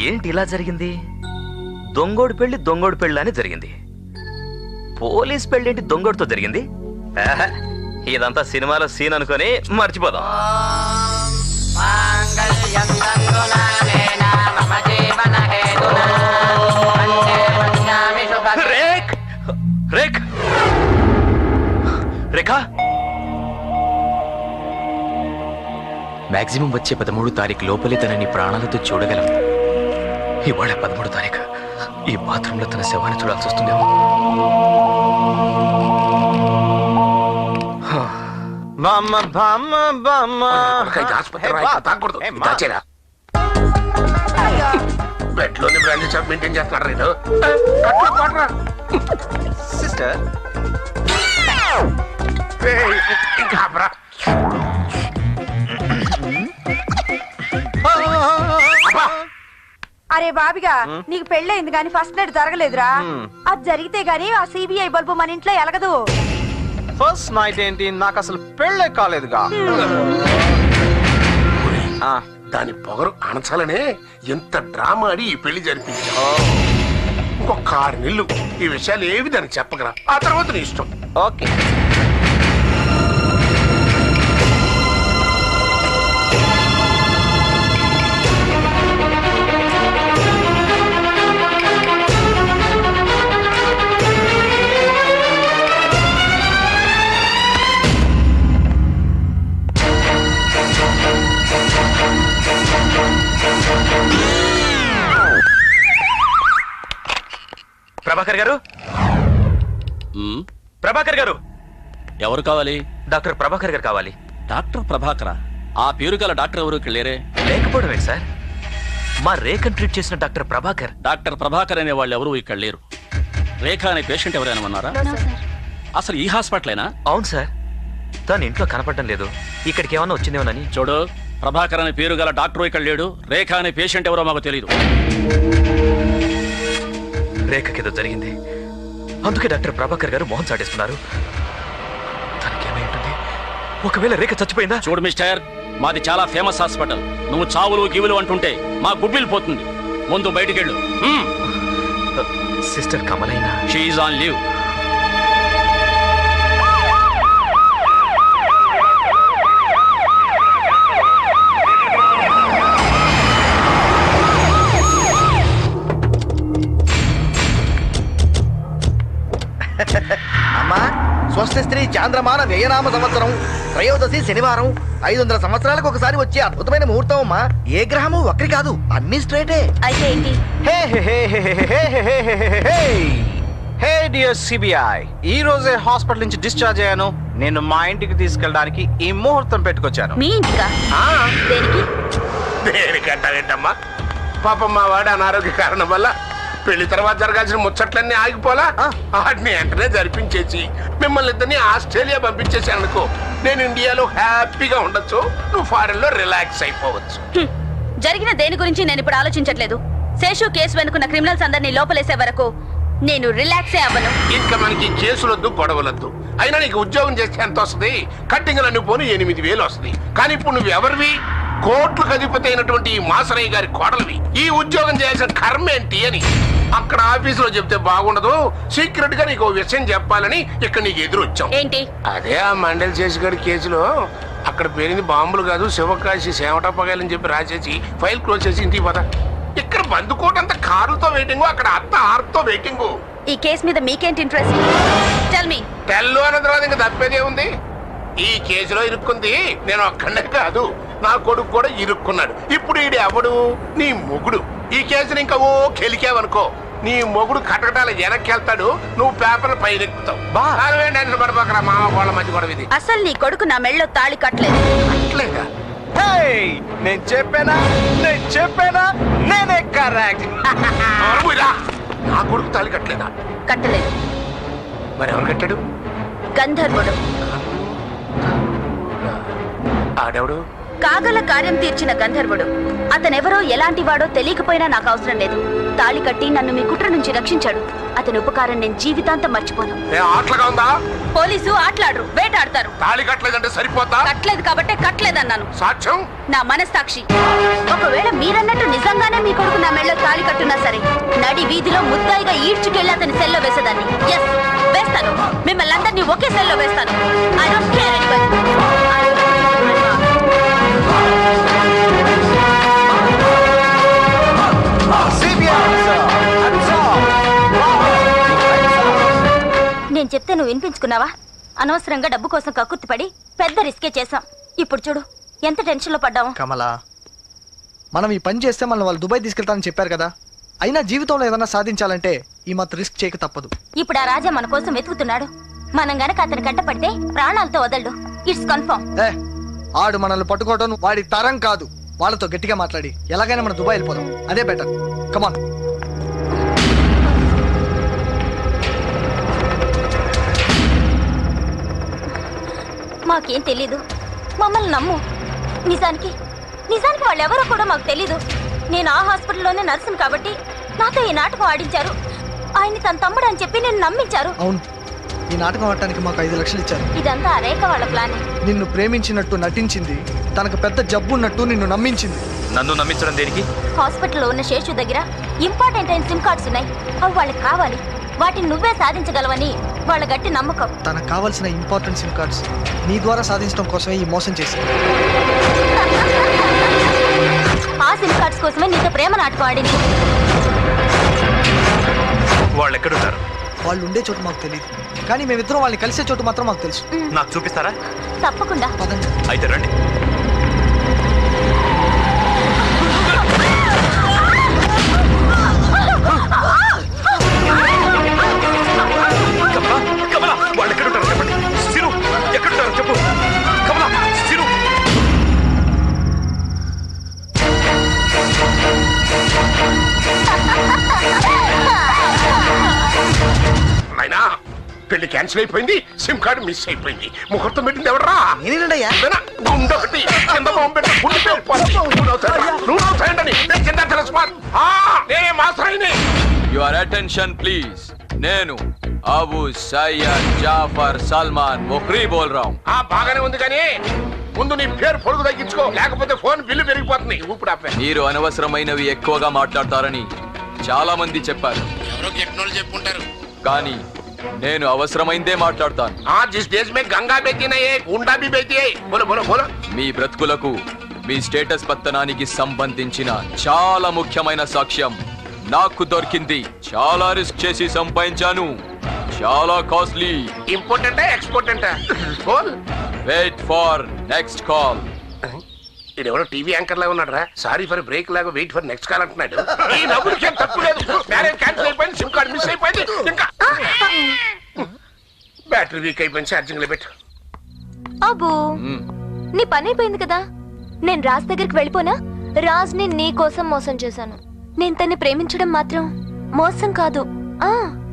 ఏంటి ఇలా జరిగింది? దొంగోడు పెళ్లి అని జరిగింది. పోలీస్ పెళ్లి ఏంటి దొంగోడితో జరిగింది? ఇదంతా సినిమాలో సీన్ అనుకొని మర్చిపోదాం. రేఖా, మాక్సిమం వచ్చే 13 తారీఖు లోపలే తనని ప్రాణాలతో చూడగలం. ఇవాళ 13 తారీఖు. ఈ బాత్రూంలో తన శవాన్ని చూడాల్సి వస్తుందేమో. బెడ్లోని బ్రాంచ్ షాప్ మెయింటైన్ చేస్తాడు రేడు. సిస్టర్, అరే బాబిగా, నీకు పెళ్ళైంది కానీ ఫస్ట్ నైట్ జరగలేదురా. అది జరిగితే గానీ ఆ సిబిఐ బల్బు మన ఇంట్లో ఎలగదు. ఫస్ట్ నైట్ ఏంటి? నాకు అసలు పెళ్ళే కాలేదుగా. దాని పొగరు అణచాలనే ఎంత డ్రామా ఆడి ఈ పెళ్లి జరిపించా. ఇంకొక 6 నెలలు ఈ విషయాలు ఏవి దానికి చెప్పగరా, ఆ తర్వాత నీ ఇష్టం. ఓకే. ప్రభాకర్ గారు, ప్రభాకర్ గారు. ఎవరు కావాలి? డాక్టర్ ప్రభాకర్ గారు కావాలి. డాక్టర్ ప్రభాకరా? ఆ పేరు గల డాక్టర్ ఎవరు ఇక్కడ లేరే? లేకపోవడమే సార్, మా రేఖను ట్రీట్ చేసిన డాక్టర్ ప్రభాకర్. డాక్టర్ ప్రభాకర్ అనే వాళ్ళు ఎవరు ఇక్కడ లేరు. రేఖ అనే పేషెంట్ ఎవరైనా ఉన్నారా? అసలు ఈ హాస్పిటలేనా? అవును సార్, తను ఇంట్లో కనపడడం లేదు. ఇక్కడికి ఏమన్నా వచ్చిందేమోనని. చూడు, ప్రభాకర్ అనే పేరు గల డాక్టర్ ఇక్కడ లేడు. రేఖ అనే పేషెంట్ ఎవరో మాకు తెలియదు. రేఖకేదో జరిగింది, అందుకే డాక్టర్ ప్రభాకర్ గారు మోహన్ చాటేస్తున్నారు. తనకేమై ఉంటుంది? ఒకవేళ రేఖ చచ్చిపోయిందా? చూడు మిస్టర్, మాది చాలా ఫేమస్ హాస్పిటల్. నువ్వు చావులు గివులు అంటుంటే మా గుడ్విల్ పోతుంది. ముందు బయటికెళ్ళు. సిస్టర్ కమలైనా? She is on leave. అమ్మా స్వస్తి స్త్రీ చాంద్రమాన వ్యయనామ సంవత్సరం త్రయోదశి శనివారం 500 సంవత్సరాలకు ఒకసారి వచ్చే అద్భుతమైన ముహూర్తం అమ్మా. ఏ గ్రహము వక్రి కాదు, అన్ని స్ట్రైటే. అయితే ఏంటి? హే డియర్ సిబిఐ, ఈ రోజే హాస్పిటల్ నుంచి డిశ్చార్జ్ అయ్యాను. నేను మా ఇంటికి తీసుకెళ్ళడానికి ఈ ముహూర్తం పెట్టుకొచ్చాను. మీ ఇంటికా? దేనికి? దేనికంటావేంటమ్మా? పాపం మా వాడు అనారోగ్య కారణం వల్ల పెళ్లి తర్వాత జరగాల్సిన ముచ్చట్లన్నీ ఆగిపోలా. వాటిని వెంటనే జరిపించేసి మిమ్మల్ని ఇద్దరిని ఆస్ట్రేలియా పంపించేసాను అనుకో. నేను ఇండియాలో హ్యాపీగా ఉండొచ్చు, నువ్వు ఫారెన్ లో రిలాక్స్ అయిపోవచ్చు. జరిగిన దేని గురించి నేను ఇప్పుడు ఆలోచించట్లేదు. శేషు కేసు వెనుకున్న క్రిమినల్స్ అందరినీ లోపలేసే వరకు నేను రిలాక్సే అవ్వను. ఇంకా మనకి కేసులొద్దు, గొడవలొద్దు. అయినా నీకు ఉద్యోగం చేస్తే ఎంత వస్తుంది? కట్టింగ్లన్నీ పోను 8,000 వస్తుంది. కానీ ఇప్పుడు నువ్వు ఎవరివి? కోట్లకు అధిపతి అయినటువంటి ఈ మాసరయ్య గారి కోడలివి. ఈ ఉద్యోగం చేయాల్సిన కర్మ ఏంటి అని అక్కడ ఆఫీసులో చెప్తే బాగుండదు. సీక్రెట్ గా నీకు విషయం చెప్పాలని ఇక్కడ నీకు ఎదురు వచ్చాం. ఏంటి? అదే ఆ మండల్ చేసి గారి కేసులో అక్కడ పేరింది బాంబులు కాదు, శివకాశి సేవటపగాయలని చెప్పి రాసేసి ఫైల్ క్లోజ్ చేసి ఇంటికి పద. ఇక్కడ బందుకోటంతా కారుతో వెయిటింగ్, అక్కడ అత్త ఆర్తో వెయిటింగ్. ఈ కేసు మీద మీకేంటి ఇంట్రెస్ట్? Tell me. తెల్లు అన్న తర్వాత ఇంకా తప్పేదే ఉంది. ఈ కేసులో ఇరుక్కుంది నేను ఒక్కడే కాదు, నా కొడుకు కూడా ఇరుక్కున్నాడు. ఇప్పుడు ఈడు ఎవడు? నీ మొగుడు. ఈ కేసుని ఇంకా ఓ కెలికావనుకో, నీ మొగుడు కటకటాల వెనక్కి వెళ్తాడు, నువ్వు పేపర్లు పైన ఎక్కుతావు. టెన్షన్ పడిపోకరా, మామ వాళ్ళ మధ్య కూడా ఇది. అసలు నీ కొడుకు నా మెళ్ళలో తాళి కట్టలేదు. నేను చెప్పానా నేనే కరెక్ట్. నా కొడుకు తాళి కట్టలేదా? కట్టలేదు. మరి ఎవరు కట్టాడు? గంధర్వుడు. ఆడెవడు? కాగల కార్యం తీర్చిన గంధర్వుడు. అతనెవరో ఎలాంటి వాడో తెలియకపోయినా నాకు అవసరం లేదు. తాళి కట్టి నన్ను మీ కుట్ర నుంచి రక్షించాడు. అతని ఉపకారం నేను జీవితాంతం మర్చిపోను. ఆటలుగా ఉందా? పోలీసు ఆటలాడరు, వేటాడతారు. తాళి కట్టలేదంటే సరిపోతా? కట్టలేదు కాబట్టే కట్టలేదన్నాను. సాక్ష్యం? నా మనస్సాక్షి. ఒకవేళ మీరన్నట్టు నిజంగానే మీ కొడుకు నా మెళ్ళలో తాళి కట్టున్నా సరే, నడి వీధిలో ముద్దాయిగా ఈడ్చుకెళ్లి అతని సెల్లో వేసేదాన్ని. ఎస్, వేస్తాను. మిమ్మల్ని అందరినీ ఒకే సెల్లో వేస్తాను. I don't care anybody. నేను చెప్తే నువ్వు వినిపించుకున్నావా? అనవసరంగా డబ్బు కోసం కక్కుర్తిపడి పెద్ద రిస్కే చేశాం. ఇప్పుడు చూడు ఎంత టెన్షన్ లో పడ్డాము. కమలా, మనం ఈ పని చేస్తే మనం వాళ్ళు దుబాయ్ తీసుకెళ్తానని చెప్పారు కదా. అయినా జీవితంలో ఏదైనా సాధించాలంటే ఈ మాత్రం రిస్క్ చేయక తప్పదు. ఇప్పుడు ఆ రాజా మన కోసం వెతుకుతున్నాడు. మనం గనక అతని కంట పడితే ప్రాణాలతో వదలడు. It's confirm. ఆడు మనల్ని పట్టుకోవడం వాడి తరం కాదు. వాళ్ళతో గట్టిగా మాట్లాడి ఎలాగైనా మనం దుబాయ్ వెళ్ళిపోదాం. అదే బెటర్. కమాన్. మాకేం తెలీదు, మమ్మల్ని నమ్ము. నిజానికి వాళ్ళు ఎవరో కూడా మాకు తెలీదు. నేను ఆ హాస్పిటల్లోనే నర్సును కాబట్టి నాతో ఈ నాటకం ఆడించారు. ఆయన్ని తన తమ్ముడు అని చెప్పి నేను నమ్మించారు. అవును, ఈ నాటకం ఆడటానికి మాకు 5 లక్షలు ఇచ్చారు. ఇదంతా రేఖ వాళ్ళ ప్లాన్. నిన్ను ప్రేమించినట్టు నటించింది, తనకు పెద్ద జబ్బు ఉన్నట్టు నిన్ను నమ్మించింది. నన్ను నమ్మించడం దేనికి? హాస్పిటల్లో ఉన్న శేషు దగ్గర ఇంపార్టెంట్ అయిన సిమ్ కార్డ్స్ ఉన్నాయి. అవి వాళ్ళకి కావాలి. వాటిని నువ్వే సాధించగలవని వాళ్ళ గట్టి నమ్మకం. తనకు కావాల్సిన ఇంపార్టెంట్ సిమ్ కార్డ్స్ నీ ద్వారా సాధించడం కోసమే ఈ మోసం చేసింది. ఆ సిమ్ కార్డ్స్ కోసమే నీతో ప్రేమ నాటకం ఆడింది. వాళ్ళు ఎక్కడున్నారు? వాళ్ళు ఉండే చోటు మాకు తెలియదు, కానీ మేమిద్దరం వాళ్ళని కలిసే చోటు మాత్రం మాకు తెలుసు. నాకు చూపిస్తారా? తప్పకుండా. అయితే రండి. వాళ్ళు ఎక్కడుంటారో చెప్పండి. సిరు ఎక్కడుంటారో చెప్పు. కమలా, సిరు. అయినా పెళ్లి క్యాన్సిల్ అయిపోయింది, సిమ్ కార్డు మిస్ అయిపోయింది. ముహూర్తం పెట్టింది ఎవడరా? నేనేనండయ్యా. గుండొకటి కింద బాంబు గుండె నేనే మాసరాయిని. Your attention please. నేను అబు సయ్యద్ జాఫర్ సల్మాన్ ముఖ్రీ బోల్ రా. బాగానే ఉంది కానీ ముందు నీ పేరు పొడుగు తగ్గించుకో, లేకపోతే ఫోన్ బిల్లు పెరిగిపోతుంది. ఇప్పుడు మీరు అనవసరమైనవి ఎక్కువగా మాట్లాడతారని చాలా మంది చెప్పారు. ఎవరో గిట్నోళ్ళు చెప్పుంటారు, కానీ నేను అవసరమైందే మాట్లాడతాను. జిస్ దేశ్ మే గంగా బేతీ నహీ హై, గుండా భీ బేతీ హై. బోలో బోలో బోలో. మీ బ్రతుకులకు మీ స్టేటస్ పత్తనానికి సంబంధించిన చాలా ముఖ్యమైన సాక్ష్యం నాకు దొరికింది. చాలా రిస్క్ చేసి సంపాదించాను. చాలా కాస్ట్లీ. ఇంపార్టెంటా ఎక్స్పోర్టెంటా? కోల్ వెయిట్ ఫర్ నెక్స్ట్ కాల్. ఇది ఎవరో టీవీ యాంకర్ లాగా ఉన్నాడు రా. సారీ ఫర్ బ్రేక్ లాగా వెయిట్ ఫర్ నెక్స్ట్ కాల్ అంటున్నాడు. ఈ నవ్వులకి ఏం తప్పు లేదు. మ్యారేజ్ క్యాన్సిల్ అయిపోయింది, సిమ్ కార్డ్ మిస్ అయిపోయింది, ఇంకా బ్యాటరీ వీక్ అయిపోయింది, ఛార్జింగ్ లో పెట్టు. అబ్బో నీ పని అయిపోయింది కదా. నేను రాజ్ దగ్గరికి వెళ్ళిపోనా? రాజ్ని నీ కోసం మోసం చేశాను. నేను తన్ని ప్రేమించడం మాత్రం మోసం కాదు.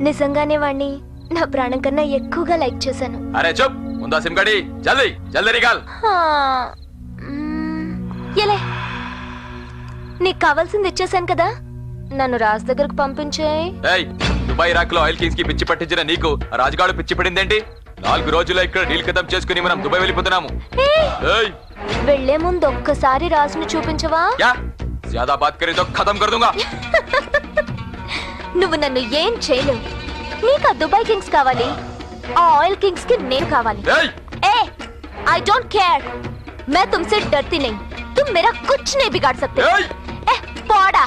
నిజంగానే వాణ్ణి నా ప్రాణం కన్నా ఎక్కువగా లైక్ చేశాను. అరే చూప్, ముందా సిమ్ కార్డ్ జల్దీ జల్దీ నికాల్. ఎలే, నీకు కావాల్సింది ఇచ్చేసాను కదా, నన్ను రాజ్ దగ్గరకు పంపించేయ్. ఏయ్, దుబాయ్ ఇరాక్ లో ఆయిల్ కింగ్స్ కి పిచ్చి పట్టించిన నీకు రాజుగాడు పిచ్చి పడిందేంటి? 4 రోజుల్లో ఇక్కడ డీల్ కదం చేసుకుని మనం దుబాయ్ వెళ్ళిపోతున్నాము. వెళ్లే ముందు ఒక్కసారి రాజుని చూపించవా? జ్యాదా బాత్ కరే తో ఖతం కర్ దూంగా. నువ్వు నన్ను ఏం చేయలేవు. నీకు ఆ దుబాయ్ కింగ్స్ కావాలి, ఆ ఆయిల్ కింగ్స్ కి నేను కావాలి. ఐ डोंट केयर, मैं तुमसे डरती नहीं, तुम मेरा कुछ नहीं बिगाड़ सकते. పోడా.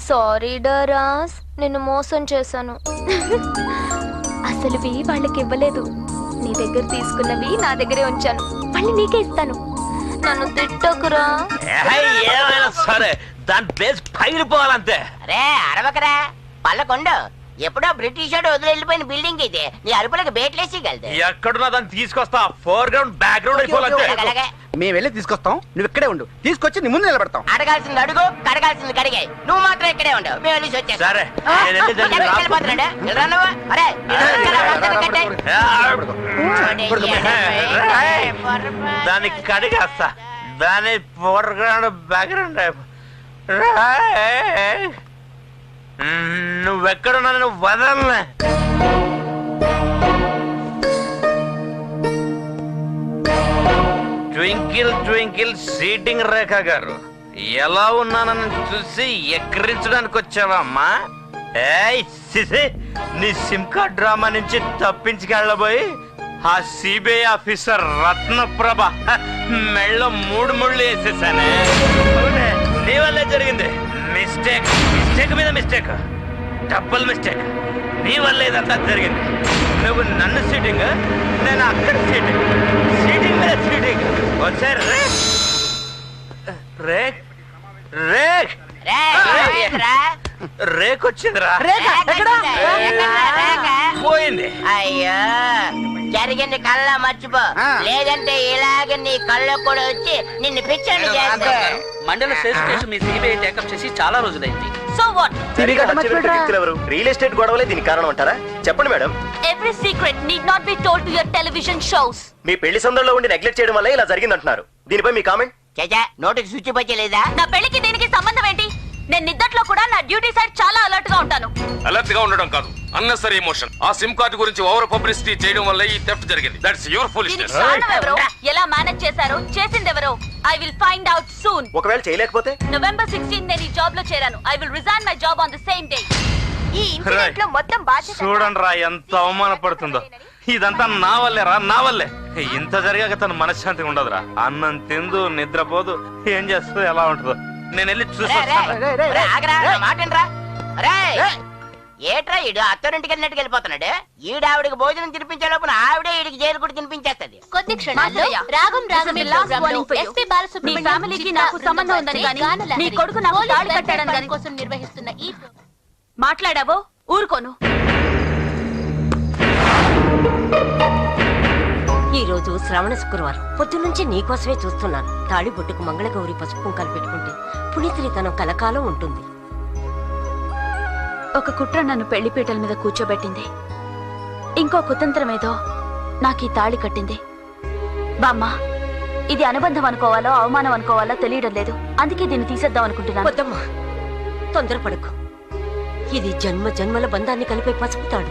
సారీ డరాస్, నిన్ను మోసం చేశాను. అసలువి వాళ్ళకి ఇవ్వలేదు, నీ దగ్గర తీసుకున్నవి నా దగ్గరే ఉంచాను. మళ్ళీ నీకే ఇస్తాను. నన్ను తిట్టకురా. సరే, దాని ప్లేస్ పగిలిపోవాలంతే. అరే అరవకరా, పల్లకొండు. ఎప్పుడో బ్రిటిష్ వాడు వదిలి వెళ్ళిపోయిన బిల్డింగ్ ఇది. నీ అరుపులకు బేట్లేసి గలదు. ఎక్కడున్నా దాన్ని తీసుకొస్తా. ఫోర్గ్రౌండ్ బ్యాక్గ్రౌండ్ అయిపోవాలంతే. మేము వెళ్ళి తీసుకొస్తాం, నువ్వు ఇక్కడే ఉండు. తీసుకొచ్చి నీ ముందు నిలబెడతాం. అడగాల్సింది అడుగు, కడగాల్సింది కడిగే. నువ్వు మాత్రం ఇక్కడే ఉండు, మేము వెళ్ళి వచ్చేస్తాం. సరే, దాన్ని కడిగేస్తా. దాని ఫోర్గ్రౌండ్ బ్యాక్గ్రౌండ్ నువ్వెక్కడున్నా నువ్వు వదలనే. ట్వింకిల్ ట్వింకిల్ సీటింగ్ రేఖ గారు, ఎలా ఉన్నానని చూసి ఎక్కిరించడానికి వచ్చావా అమ్మా? నీ సిమ్ కార్డ్ డ్రామా నుంచి తప్పించుకెళ్ళబోయి ఆ సిబిఐ ఆఫీసర్ రత్నప్రభ మెళ్ళో 3 ముళ్ళు వేసేసానే. నీ వల్లే జరిగింది. మిస్టేక్ మిస్టేక్ మీద మిస్టేక్, డబుల్ మిస్టేక్. నీ వల్ల ఇదంతా జరిగింది. నువ్వు నన్ను సీటింగ్, నేను అక్కడ సీటింగ్, సీటింగ్ మీద సీటింగ్. వచ్చారు రేక్ రేక్ రేక్ వచ్చిందిరా. పోయింది. అయ్యో, జరిగింది కళ్ళ మర్చిపో, లేదంటే ఇలాగ నీ కళ్ళ కూడా వచ్చి నిన్ను పిచ్చండి చేస్తాను. మండల స్టేషన్ మీ సిబిఐ టేకప్ చేసి చాలా రోజులైంది. So what? రియల్ ఎస్టేట్ గొడవలే దీనికి కారణం అంటారా? చెప్పండి madam. Every secret need not be told to your television shows. మీ పెళ్లి సందర్భంలో ఉండి నెగ్లెక్ట్ చేయడం వల్ల ఇలా జరిగిందంటున్నారు. దీనిపై మీ కామెంట్? చచ్చా, నోటికి స్విచ్ పచ్చలేదా? నా పెళ్లికి దీనికి సంబంధం ఏంటి? నేను నిద్దట్లో కూడా నా డ్యూటీ సైడ్ చాలా అలర్ట్ గా ఉంటాను. అలర్ట్ గా ఉండడం కాదు, అన్నెసరీ ఎమోషన్. ఆ సిమ్ కార్డు గురించి ఓవర్ పబ్లిసిటీ చేయడం వల్ల ఈ థెఫ్ట్ జరిగింది. That's your foolishness. ఎలా మేనేజ్ చేశారో, చేసింది ఎవరో I will find out soon. ఒకవేళ చేయలేకపోతే? November 16 నేను ఈ జాబ్ లో చేరాను. I will resign my job on the same day. ఈ ఇన్సిడెంట్ లో మొత్తం బాధ్యత చూడండి రా ఎంత అవమానపడుతుందో. ఇదంతా నా వల్లేరా, నా వల్లే. ఇంత జరిగాక తన మనశ్శాంతి ఉండదురా. అన్నం తిందు, నిద్రపోదు, ఏం చేస్తుందో ఎలా ఉంటుందో. నేను వెళ్ళి చూసి ఏట్రా ఈడు అత్తరింటికి వెళ్ళినట్టు వెళ్ళిపోతున్నాడు. ఈడావిడికి భోజనం తినిపించే లోపల ఆవిడే ఈడికి జైలు కూడా తినిపించేస్తుంది. కొద్ది క్షణాల్లో రాగం రాగం ఎస్పీ బాలసుబ్రహ్మణ్యం ఫ్యామిలీకి నాకు సంబంధం ఉందని గాని నీ కొడుకు నాకు తాళి కట్టాడని గాని కోసం నిర్వహిస్తున్న ఈ మాట్లాడావో ఊరుకోను. ఈ రోజు శ్రావణ శుక్రవారం పొద్దునుంచి నీకోసమే చూస్తున్నాను. తాళి బొట్టుకు మంగళగౌరి పసుపు కుంకాలు పెట్టుకుంటే పుణితులితనం కలకాలం ఉంటుంది. ఒక కుట్ర నన్ను పెళ్లిపీటల మీద కూర్చోబెట్టింది. ఇంకో కుతంత్రం ఏదో నాకు ఈ తాళి కట్టింది. బామ్మ, ఇది అనుబంధం అనుకోవాలో అవమానం అనుకోవాలో తెలియడం లేదు. అందుకే దీన్ని తీసేద్దాం అనుకుంటున్నాను. వద్దమ్మా, తొందరపడకు. ఇది జన్మ జన్మల బంధాన్ని కలిపే పసుపు తాడు.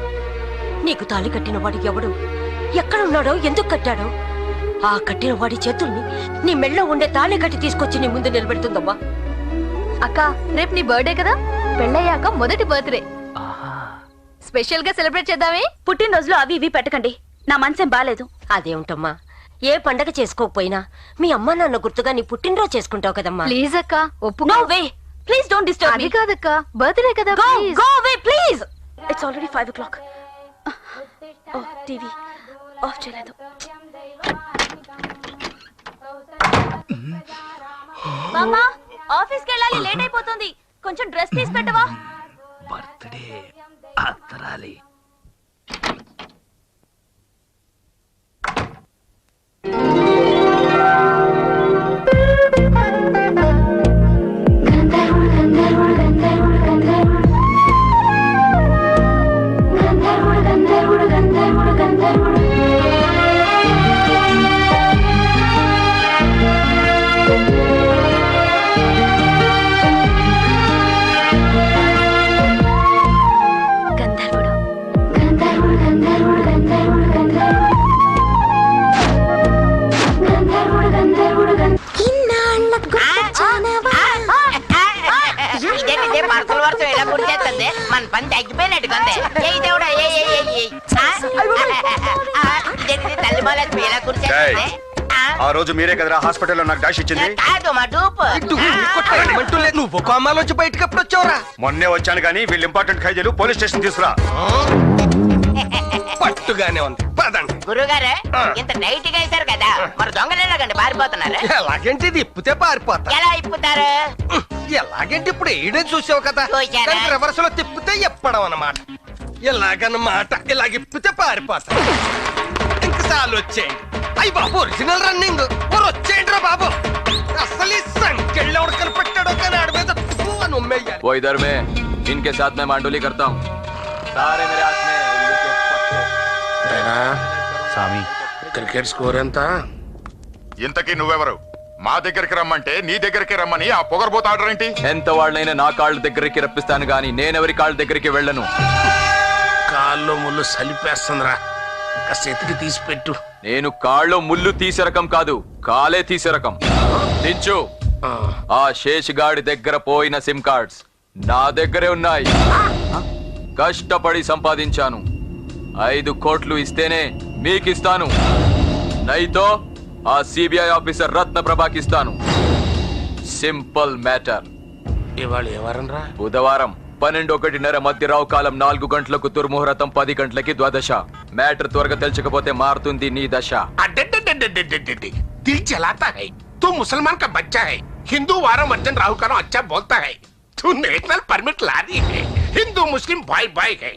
నీకు తాళి కట్టిన వాడు ఎవడు, ఎక్కడున్నాడో, ఎందుకు కట్టాడో ఆ కట్టిన వాడి చేతుల్ని నీ మెళ్ళో ఉండే తాళి కట్టి తీసుకొచ్చి నీ ముందు నిలబెడుతుందమ్మా. అక్క, రేపు నీ బర్త్డే కదా, పెళ్ళయ్యాక మొదటి బర్త్డే. స్పెషల్ గా సెలబ్రేట్ చేద్దామే. పుట్టినరోజులు అవి ఇవి పెట్టకండి, నా మనసేం బాలేదు. అదేమిటమ్మా, ఏ పండగ చేసుకోకపోయినా మీ అమ్మ నాన్న గుర్తుగా నీ పుట్టినరోజు చేసుకుంటావు కదమ్మా. ప్లీజ్ అక్క, ఒప్పుకో. No way, please don't disturb me. అది కాదక్క, బర్త్డే కదా. Go away please. It's already 5 o'clock. Oh TV off చేయలేదు. మామా ఆఫీస్కి వెళ్ళాలి, లేట్ అయిపోతుంది. కొంచెం డ్రెస్ తీసి పెట్టవా? బర్త్డే అత్తరాలి. మన పని తగ్గిపోయినట్టు ఆ రోజు మీరే కదరా హాస్పిటల్లో నాకు డాష్ ఇచ్చింది. నువ్వు కోమాలోంచి బయటకు ఎప్పుడు వచ్చావురా? మొన్నే వచ్చాను కానీ వీళ్ళు ఇంపార్టెంట్ ఖైదీలు పోలీస్ స్టేషన్ తీసుకురా. పట్టుగానే ఉంది, పదండి. గురుగారు ఇంత టైట్ గా వేశారు కదా, మరి దొంగలేలాగండి పారిపోతున్నారు. ఎలాగంటే ఇది ఇప్పితే పారిపోతా. ఎలా ఇప్పుతారు? ఎలాగంటే ఇప్పుడు ఏడే చూసావు కదా, రివర్స్ లో తిప్పితే ఎప్పడం అన్నమాట. ఎలాగన్నమాట, ఇలాగ ఇప్పితే పారిపోతా. ఇంకసార్లు వచ్చేయండి. అయ్యి బాబు ఒరిజినల్ రన్నింగ్ వచ్చేయండి రా బాబు. అసలు ఈ సంఖ్యలో కనిపెట్టాడో కానీ ఆడి మీద ఉమ్మేయాలి. वो इधर में इनके साथ मैं मांडोली करता हूँ. सारे मेरे हाथ में స్వామి క్రికెట్ స్కోర్ ఎంత? ఇంతకీ నువ్వెవరు? మా దగ్గరికి రమ్మంటే నీ దగ్గరికి రమ్మని ఆ పొగరబోత ఆర్డర్ ఏంటి? ఎంత వాళ్ళైనా నా కాళ్ళ దగ్గరికి రప్పిస్తాను గాని నేనెవరి కాళ్ళ దగ్గరికి వెళ్ళను. కాల్లో ముళ్ళు సలిపేస్తుందిరా, కాస్త తీసి పెట్టు. నేను కాళ్ళు ముళ్ళు తీసే రకం కాదు, కాలే తీసే రకం. దించు. ఆ శేషగాడి దగ్గర పోయిన సిమ్ కార్డ్స్ నా దగ్గరే ఉన్నాయి. కష్టపడి సంపాదించాను. 5 కోట్లు ఇస్తేనే మీకిస్తాను, నైతో ఆ సిబిఐ ఆఫీసర్ రత్న ప్రభాకిస్తాను. Simple matter. ఇవాళ ఏ వారం రా? బుధవారం 12:01 మధ్య రావు కాలం 4 గంటలకు దుర్ముహూర్తం, 10 గంటలకి ద్వాదశ. మ్యాటర్ త్వరగా తెలుసుకోపోతే మారుతుంది నీ దశ. दिल जलाता है तू मुसलमान का बच्चा है. हिंदू वारम वर्जन राहु कालम अच्छा बोलता है. तू नेशनल परमिट ला दी है. हिंदू मुस्लिम भाई भाई है.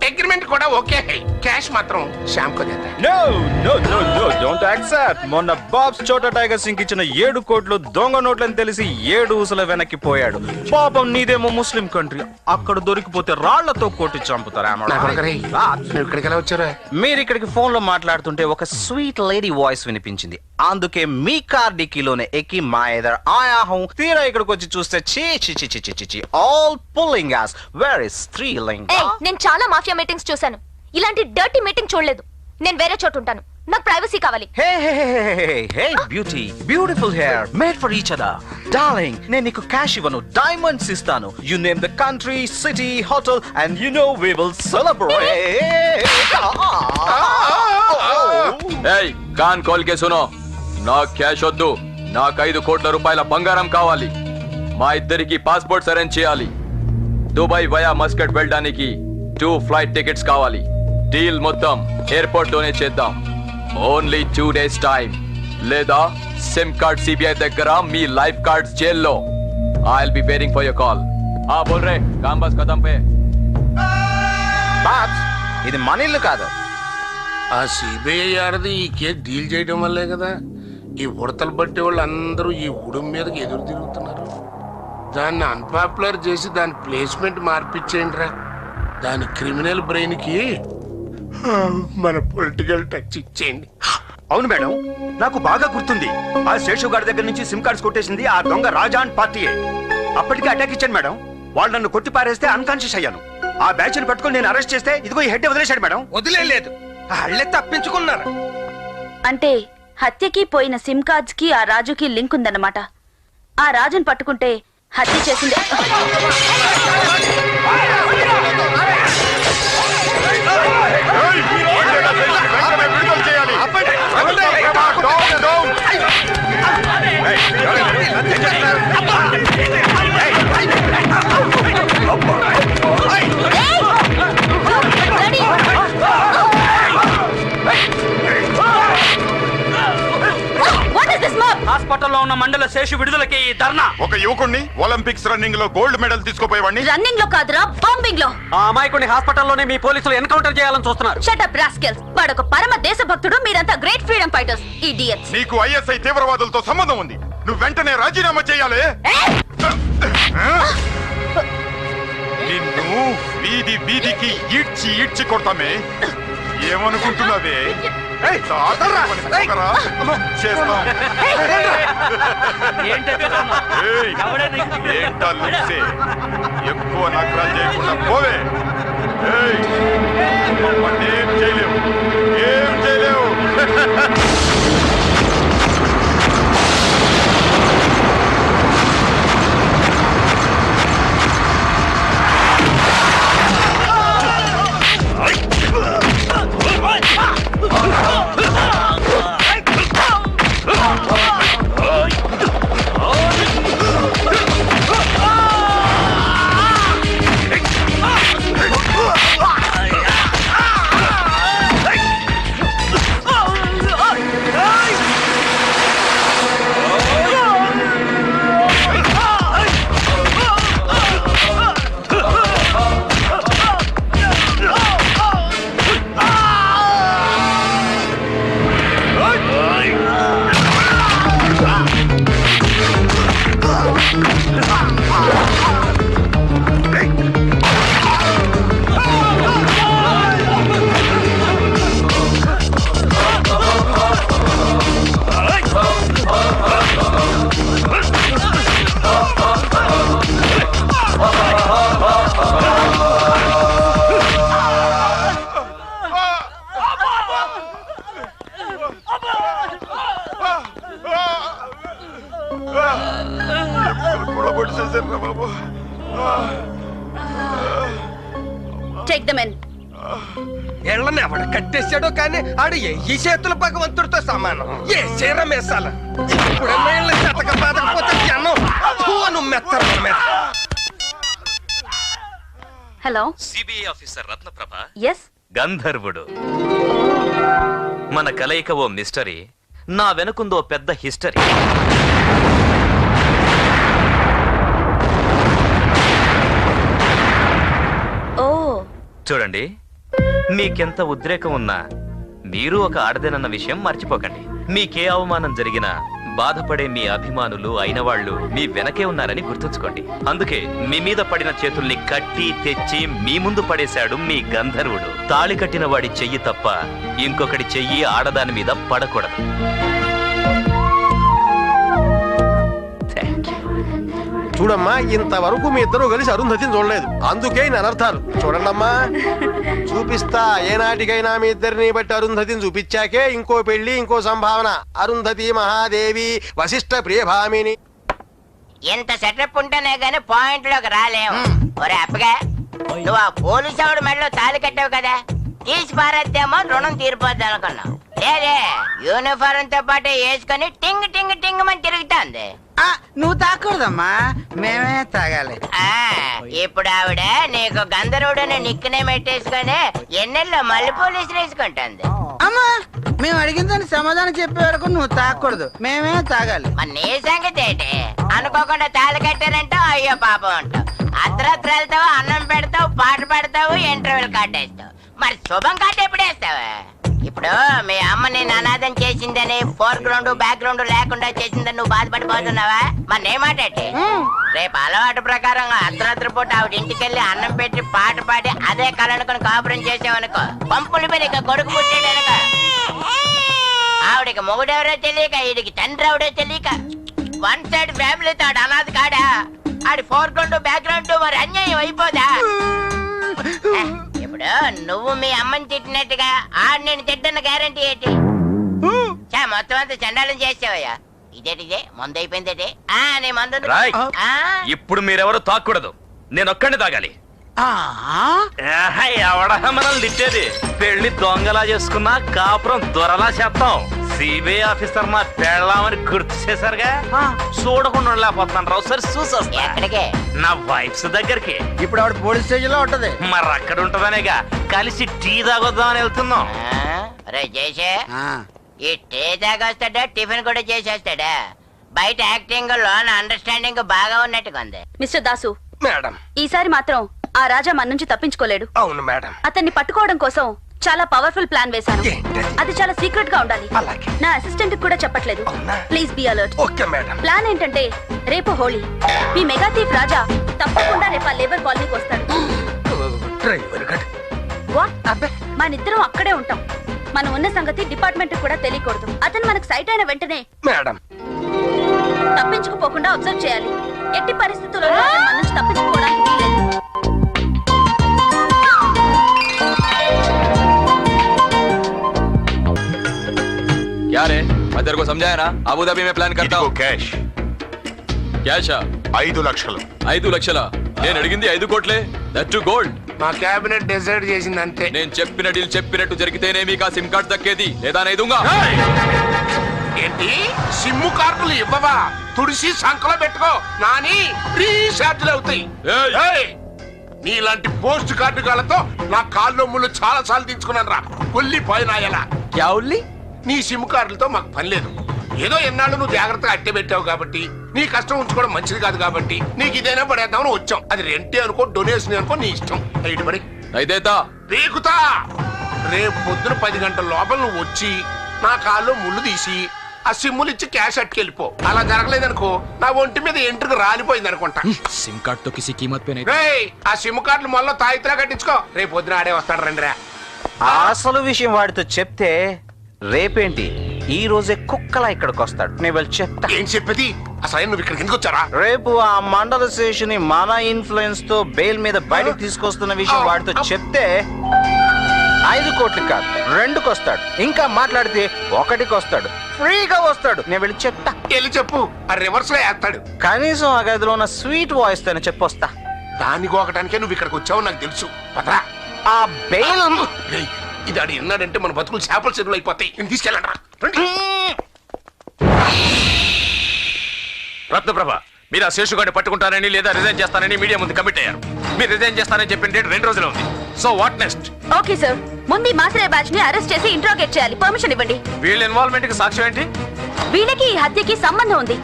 एग्रीमेंट కూడా ఓకే है. कैश మాత్రం శ్యామ్ को देता है. No, no, no, no, don't accept. మొన్న బాబ్స్ చోటా టైగర్ సింగ్ ఇచ్చిన 7 కోట్లు దొంగ నోట్లని తెలిసి 7 ఊసల వెనక్కి పోయాడు. పాపం నీదేమో ముస్లిం కంట్రీ, అక్కడ దొరికిపోతే రాళ్లతో కొట్టి చంపుతారా? మీరు ఇక్కడికి ఫోన్ లో మాట్లాడుతుంటే ఒక స్వీట్ లేడీ వాయిస్ వినిపించింది. అందుకే మీ కార్ డిక్కీలోనే ఎక్కి మా ఎదర్ ఆయా హూ. తీరా ఇక్కడికి వచ్చి చూస్తే చీ చీ చీ చీ చీ ఆల్ పుల్లింగ్ యాస్ వెరీ స్త్రీలింగ్. నేను చాలా మాఫియా మీటింగ్స్ చూశాను, ఇలాంటి డర్టీ మీటింగ్ చూడలేదు. నేను వేరే చోట ఉంటాను, నాకు ప్రైవసీ కావాలి. Hey hey hey hey beauty, beautiful hair made for each other. Darling, నేను నీకు క్యాష్ ఇవ్వను, డైమండ్స్ ఇస్తాను. You name the country, city, hotel and you know we will celebrate. ఏయ్, కాన్ కోల్ కే సునో. నా క్యాష్ వద్దు, నాకు 5 కోట్ల రూపాయల బంగారం కావాలి. మా ఇద్దరికి పాస్పోర్ట్స్ అరేంజ్ చేయాలి. దుబాయ్ వయా మస్కట్ వెళ్ళడానికి 2 ఫ్లైట్ టికెట్స్ కావాలి. డీల్ మొత్తం ఎయిర్పోర్ట్ లోనే చేద్దాం. ఓన్లీ 2 days టైం, లేదా సిమ్ కార్డ్ సిబిఐ దగ్గర, మీ లైఫ్ కార్డ్స్ జైల్లో. I will be waiting for your call. బోల్ రే, కామ్ బస్ ఖతం పే. బాబ్స్, ఇది మన ఇల్లు కాదు. ఆ సిబిఐ ఆడది ఈ కేసు డీల్ చేయడం వల్లే కదా ఈ ఉడతలు బట్టే వాళ్ళు అందరూ ఈ ఉడుం మీదకి ఎదురు తిరుగుతున్నారు. దాన్ని అన్పాపులర్ చేసి దాని ప్లేస్మెంట్ మార్పిచ్చేయండి రా. దాని క్రిమినల్ బ్రెయిన్ కి మన పొలిటికల్ టచ్ ఇచ్చేయండి. అవును మేడం, నాకు బాగా గుర్తుంది. ఆ శేషు గారి దగ్గర నుంచి సిమ్ కార్డ్స్ కొట్టేసింది ఆ దొంగ రాజాన్ పార్టీయే. అప్పటికే అటాక్ ఇచ్చాను మేడం. వాళ్ళు నన్ను కొట్టి పారేస్తే అన్కాన్షియస్ అయ్యాను. ఆ బ్యాచ్ ని పట్టుకొని నేను అరెస్ట్ చేస్తే ఇదిగో ఈ హెడ్ వదిలేశాడు మేడం. వదిలేదు, వాళ్ళే తప్పించుకున్నారు. అంటే హత్యకి పోయిన సిమ్ కార్డ్స్ కి ఆ రాజుకి లింక్ ఉందన్నమాట. ఆ రాజుని పట్టుకుంటే హత్య చేసిందే. హాస్పిటల్లో ఉన్న మండల శేషు విడుదలకి ఈ ధర్నా. ఒక యువకుడిని ఒలింపిక్స్ రన్నింగ్ లో గోల్డ్ మెడల్ తీసుకోపోయేవాడిని రన్నింగ్ లో కాదురా, బాంబింగ్ లో. ఆ అమాయకుడిని హాస్పిటల్లోనే మీ పోలీసులు ఎన్కౌంటర్ చేయాలని చూస్తున్నారు. Shut up rascals. వాడొక పరమ దేశభక్తుడు, మీరంతా గ్రేట్ ఫ్రీడమ్ ఫైటర్స్. ఇడియట్స్. నీకు ఐఎస్ఐ తీవ్రవాదులతో సంబంధం ఉంది. నువ్వు వెంటనే రాజీనామా చేయాలి. నిన్ను వీధి వీధికి ఈడ్చి ఈడ్చి కొడతామే. ఏమనుకుంటున్నావే? ఎక్కువ నగరాలు చేయకుండా పోవే. ఏం చేయలేవు, ఏం చేయలేవు. Take them in. ఎళ్ళని ఎవడ కట్టేశాడో కానీ ఆడు ఈ చేతుల భగవంతుడితో సమానం. ఏ చీర మేసాల ఇప్పుడు శతక బాధకపోతే జనం మెత్తరు మీద. Hello, CBI officer Ratnaprabha. Yes. గంధర్వుడు. మన కలయిక ఓ మిస్టరీ, నా వెనుకుందో పెద్ద హిస్టరీ. ఓ చూడండి, మీకెంత ఉద్రేకం ఉన్నా మీరు ఒక ఆడదేనన్న విషయం మర్చిపోకండి. మీకే అవమానం జరిగినా బాధపడే మీ అభిమానులు అయిన వాళ్ళు మీ వెనకే ఉన్నారని గుర్తుంచుకోండి. అందుకే మీ మీద పడిన చేతుల్ని కట్టి తెచ్చి మీ ముందు పడేశాడు మీ గంధర్వుడు. తాళి కట్టిన వాడి చెయ్యి తప్ప ఇంకొకటి చెయ్యి ఆడదాని మీద పడకూడదు. చూడమ్మా, ఇంతవరకు మీ ఇద్దరు కలిసి అరుంధతిని చూడలేదు. అందుకే అనర్థాలు. చూడండమ్మా, చూపిస్తా. ఏనాటికైనా మీ ఇద్దరిని బట్టి అరుంధతిని చూపించాకే ఇంకో పెళ్లి, ఇంకో సంభావన. అరుంధతి మహాదేవి వశిష్ఠ ప్రియభామిని. ఎంత సెటప్ ఉంటేనే గానీ పాయింట్ లోకి రాలేము. ఒరే అప్పగా, నువ్వు ఆ పోలీసు ఆవిడ మెడలో తాళి కట్టావు కదా, తీసి పారేద్దేమో రుణం తీరిపోద్ది అనుకున్నావు. లేదే, యూనిఫారం తో పాటు వేసుకొని టింగ్ టింగ్ టింగ్ అని తిరుగుతుంది. నువ్వు తాకూడదమ్మా, మేమే తాగాలి. ఇప్పుడు ఆవిడ నీకు గంధర్వుడని నిక్కునే పెట్టేసుకొని ఎన్నెల్లో మళ్ళీ పోలీసులు వేసుకుంటుంది. అమ్మా, మేము అడిగిన దానికి సమాధానం చెప్పే వరకు నువ్వు తాకూడదు, మేమే తాగాలి. మరి నీ సంగతి ఏంటి? అనుకోకుండా తాళి కట్టారంటే అయ్యో పాపం అంటావు. అర్ధరాత్రి వెళ్తావు, అన్నం పెడతావు, పాట పెడతావు, ఇంటర్వ్యూలు కట్టేస్తావు. మరి శుభం కట్ట ఎప్పుడు వేస్తావా? ఇప్పుడు మీ అమ్మ నేను అనాథం చేసిందని, ఫోర్ గ్రౌండ్ బ్యాక్ గ్రౌండ్ లేకుండా చేసిందని నువ్వు బాధపడిపోతున్నావా? మరి నే మాట్లాడి రేపు అలవాటు ప్రకారం అర్ధరాత్రి పూట ఆవిడ ఇంటికెళ్ళి అన్నం పెట్టి పాట పాడి అదే కళనుకొని కాపురం చేసావనుకో, పంపులు మీద ఇక కొడుకు పుట్టాడనుకో, ఆవిడకి మొగుడెవరో తెలియక, ఈడికి తండ్రి ఎవడో తెలియక, వన్ సైడ్ ఫ్యామిలీతో ఆడు అనాథ కాడా? ఆడి ఫోర్ గ్రౌండ్ బ్యాక్ గ్రౌండ్ మరి అన్యాయం అయిపోదా? ఇప్పుడు నువ్వు మీ అమ్మని తిట్టినట్టుగా ఆడు నేను తిట్టన్న గ్యారంటీ ఏంటి? మొత్తం అంతా చండాలం చేసావయ్యా. ఇదేటిదే మందు అయిపోయిందేటి? నీ మందు ఇప్పుడు మీరెవరు తాకూడదు, నేను ఒక్కడిని తాగాలి. ఎవడ మనల్ని తిట్టేది? పెళ్లి దొంగలా చేసుకున్నా కాపురం దొరలా చేస్తాం. సిబిఐ ఆఫీసర్ మా పెళ్ళామని గుర్తు చేశారుగా, చూడకుండా లేకపోతున్నాను రావు సార్. చూసొస్తా నా వైఫ్స్ దగ్గరికి. ఇప్పుడు ఆవిడ పోలీస్ స్టేషన్ లో ఉంటది. మరి అక్కడ ఉంటదనేగా కలిసి టీ తాగొద్దామని వెళ్తున్నాం. రే చేసే, ఈ టీ తాగొస్తాడా టిఫిన్ కూడా చేసేస్తాడా? బయట యాక్టింగ్ లోన అండర్స్టాండింగ్ బాగా ఉన్నట్టుగా ఉంది. మిస్టర్ దాసు, మేడం ఈసారి మాత్రం ఆ రాజా మన నుంచి తప్పించుకోలేడు. అవును మేడం. అతన్ని పట్టుకోవడం కోసం చాలా పవర్ఫుల్ ప్లాన్ వేశాను. అది చాలా సీక్రెట్ గా ఉండాలి. నా అసిస్టెంట్ కూడా చెప్పట్లేదు. Please be alert. Okay madam. Plan ఏంటంటే రేపు హోలీ. మీ మెగా థీఫ్ రాజా తప్పకుండా రేపు ఆ లేబర్ కాలనీకి వస్తాడు. మనిద్దరం అక్కడే ఉంటాం. మనం ఉన్న సంగతి డిపార్ట్మెంట్ కూడా తెలియకూడదు. అతను మనకు సైట్ అయిన వెంటనే మేడం తప్పించుకుపోకుండా అబ్జర్వ్ చేయాలి. ఎట్టి పరిస్థితుల్లో మన నుంచి తప్పించుకోవడానికి వీలేదు. क्या रे मैं तेरे को समझाया ना अबू धाबी में प्लान करता हूँ. कैश క్యాషా 5 లక్షలు. 5 లక్షల? నేను అడిగింది 5 కోట్లే. That too gold. మా క్యాబినెట్ డిసైడ్ చేసింది అంతే. నేను చెప్పిన డీల్ చెప్పినట్టు జరిగితేనే మీకు ఆ సిమ్ కార్డ్ దక్కేది, లేదా నేదుంగా. ఏంటి సిమ్ కార్డులు ఇవ్వవా? తుడిసి సంకలో పెట్టుకో నాని, రీఛార్జ్లు అవుతాయి. నీలాంటి పోస్ట్ కార్డు గాలతో నా కాళ్ళు ముళ్ళు చాలా సార్లు తీసుకున్నాను రా. ఉల్లి పోయినాయలా నీ సిమ్ కార్డులతో మాకు పని లేదు. ఏదో ఎన్నాళ్ళు నువ్వు జాగ్రత్తగా అట్టే పెట్టావు కాబట్టి, నీ కష్టం ఉంచుకోవడం మంచిది కాదు కాబట్టి నీకు ఇదైనా పడేద్దామని వచ్చాం. అది రెంటే అనుకో, డొనేషన్ అనుకో, నీ ఇష్టం. ఇటు పడి రేకుతా. రేపు పొద్దున 10 గంటల లోపల నువ్వు వచ్చి నా కాళ్ళు ముళ్ళు తీసి ఆ సిమ్ములు ఇచ్చి క్యాష్ అట్టుకెళ్ళిపో. అలా జరగలేదనుకో నా ఒంటి మీద ఎంట్రుకు రాలిపోయింది అనుకుంటా. సిమ్ కార్డ్ తో కిసి కీమత్ పే ఆ సిమ్ కార్డులు మళ్ళీ తాయితీలా కట్టించుకో. రేపు పొద్దున ఆడే వస్తాడు రండిరా. అసలు విషయం వాడితో చెప్తే రేపేంటి ఈ రోజే కుక్కలా ఇక్కడికి వస్తాడు. నేను వెళ్ళి చెప్తా. ఏం చెప్పేది? అసలు నువ్వు ఇక్కడికి ఎందుకు వచ్చారా? రేపు ఆ మండల శేషుని మన ఇన్ఫ్లుయెన్స్ తో బెయిల్ మీద బయటకు తీసుకొస్తున్న విషయం వాడితో చెప్తే 5 కోట్లు కాదు 2కి వస్తాడు. ఇంకా మాట్లాడితే 1కి వస్తాడు. ఫ్రీగా వస్తాడు. నేను వెళ్ళి చెప్తా. వెళ్ళి చెప్పు. ఆ రివర్స్ లో వేస్తాడు. కనీసం ఆ గదిలో ఉన్న స్వీట్ వాయిస్ తోనే చెప్పొస్తా. దాన్ని గోకటానికే నువ్వు ఇక్కడికి వచ్చావు నాకు తెలుసు. పదరా. ఆ బెయిల్ ఇది ఆడు ఎన్నాడంటే మన బతుకులు చేపల చెరువులు అయిపోతాయి. నేను తీసుకెళ్ళండి. రత్నప్రభ, మీరు ఆ శేషుగాడిని పట్టుకుంటారని లేదా రిజైన్ చేస్తానని మీడియా ముందు కమిట్ అయ్యారు. మీరు రిజైన్ చేస్తానని చెప్పిన డేట్ 2 రోజులు ఉంది. So what next? Okay sir, ముందు మాసరే బ్యాచ్ ని అరెస్ట్ చేసి ఇంట్రోగేట్ చేయాలి. పర్మిషన్ ఇవ్వండి. వీళ్ళ ఇన్వాల్వ్మెంట్ కి సాక్ష్యం ఏంటి? వీళ్ళకి ఈ హత్యకి సంబంధం ఉంది.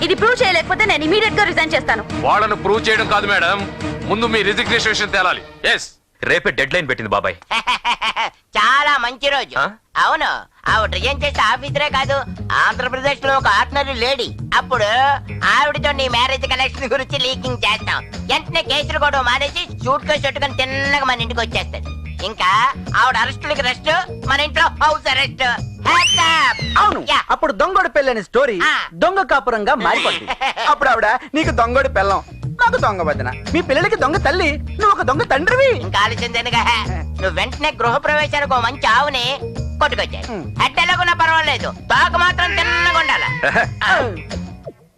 ఇది ప్రూవ్ చేయలేకపోతే నేను ఇమీడియట్ గా రిజైన్ చేస్తాను. వాళ్ళను ప్రూవ్ చేయడం కాదు మేడం, ముందు మీ రిజిగ్నేషన్ తేలాలి. ఎస్, రేపే డెడ్ లైన్ పెట్టింది బాబాయ్. చాలా మంచి రోజు. అవును, ఆవిడ రిజైన్ చేసే ఆఫీసరే కాదు, ఆంధ్రప్రదేశ్ లో ఒక ఆర్డినరీ లేడీ. అప్పుడు ఆవిడతో నీ మ్యారేజ్ కలెక్షన్ గురించి లీకింగ్ చేస్తాం. వెంటనే కేసులు కూడా మానేసి షూట్ కేసు చుట్టుకొని తిన్నగా మన ఇంటికి వచ్చేస్తుంది. ఇంకా ఆవిడ అరెస్టులకి రెస్ట్, మన ఇంట్లో హౌస్ అరెస్ట్. అవును, అప్పుడు దొంగోడు పెళ్ళని స్టోరీ దొంగ కాపురంగా మారిపోయింది. అప్పుడు ఆవిడ నీకు దొంగోడు పెళ్ళం, నాకు దొంగ వదిన, మీ పిల్లలకి దొంగ తల్లి, నువ్వు ఒక దొంగ తండ్రివి. ఇంకా ఆలోచించనుగా నువ్వు వెంటనే గృహ ప్రవేశానికి ఒక మంచి ఆవుని కొట్టుకొచ్చాయి. హెడ్ ఎలాగున్నా పర్వాలేదు, తాకు మాత్రం తిన్నగా ఉండాల.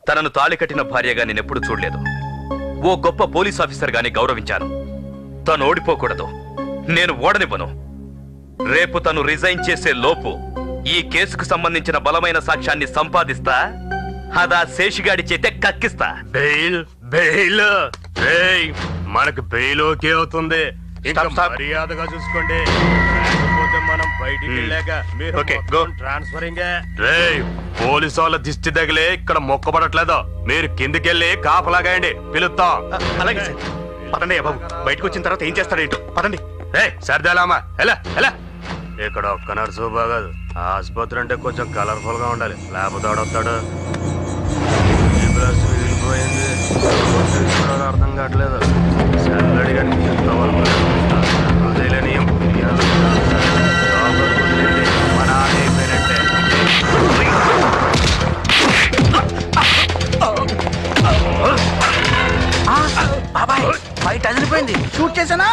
తనను తాళి కట్టిన భార్యగా నేనెప్పుడు చూడలేదు. ఓ గొప్ప పోలీస్ ఆఫీసర్ గాని గౌరవించాను. తను ఓడిపోకూడదు, నేను ఓడనివ్వను. రేపు తను రిజైన్ చేసే లోపు ఈ కేసుకు సంబంధించిన బలమైన సాక్ష్యాన్ని సంపాదిస్తా. అదా శేషిగాడి చేతే కక్కిస్తా. బెయిల్ బెయిల్ మనకు బెయిల్ ఓకే అవుతుంది. మర్యాదగా చూసుకోండి, లేకపోతే మనం బయటికి వెళ్ళాక మీరు ట్రాన్స్ఫరింగ్. పోలీసు వాళ్ళ దిష్టి తగిలే ఇక్కడ మొక్కబడట్లేదు. మీరు కిందికెళ్ళి కాపలాగాయండి, పిలుస్తాం. అలాగే సార్. పదండి బాబు, బయటకు వచ్చిన తర్వాత ఏం చేస్తాడేంటో. పదండి. సర్దేలామా, ఎలా ఎలా. ఇక్కడ ఒక్క నర్సు బాగాదు, ఆసుపత్రి అంటే కొంచెం కలర్ఫుల్ గా ఉండాలి, లేకపోతే ఆడొస్తాడు. పోయింది అర్థం కావట్లేదు. సల్లడి కానీ ఎంతవరకు మన అయిపోయినట్టే. బాబాయ్ బయట అదిరిపోయింది. షూట్ చేసానా?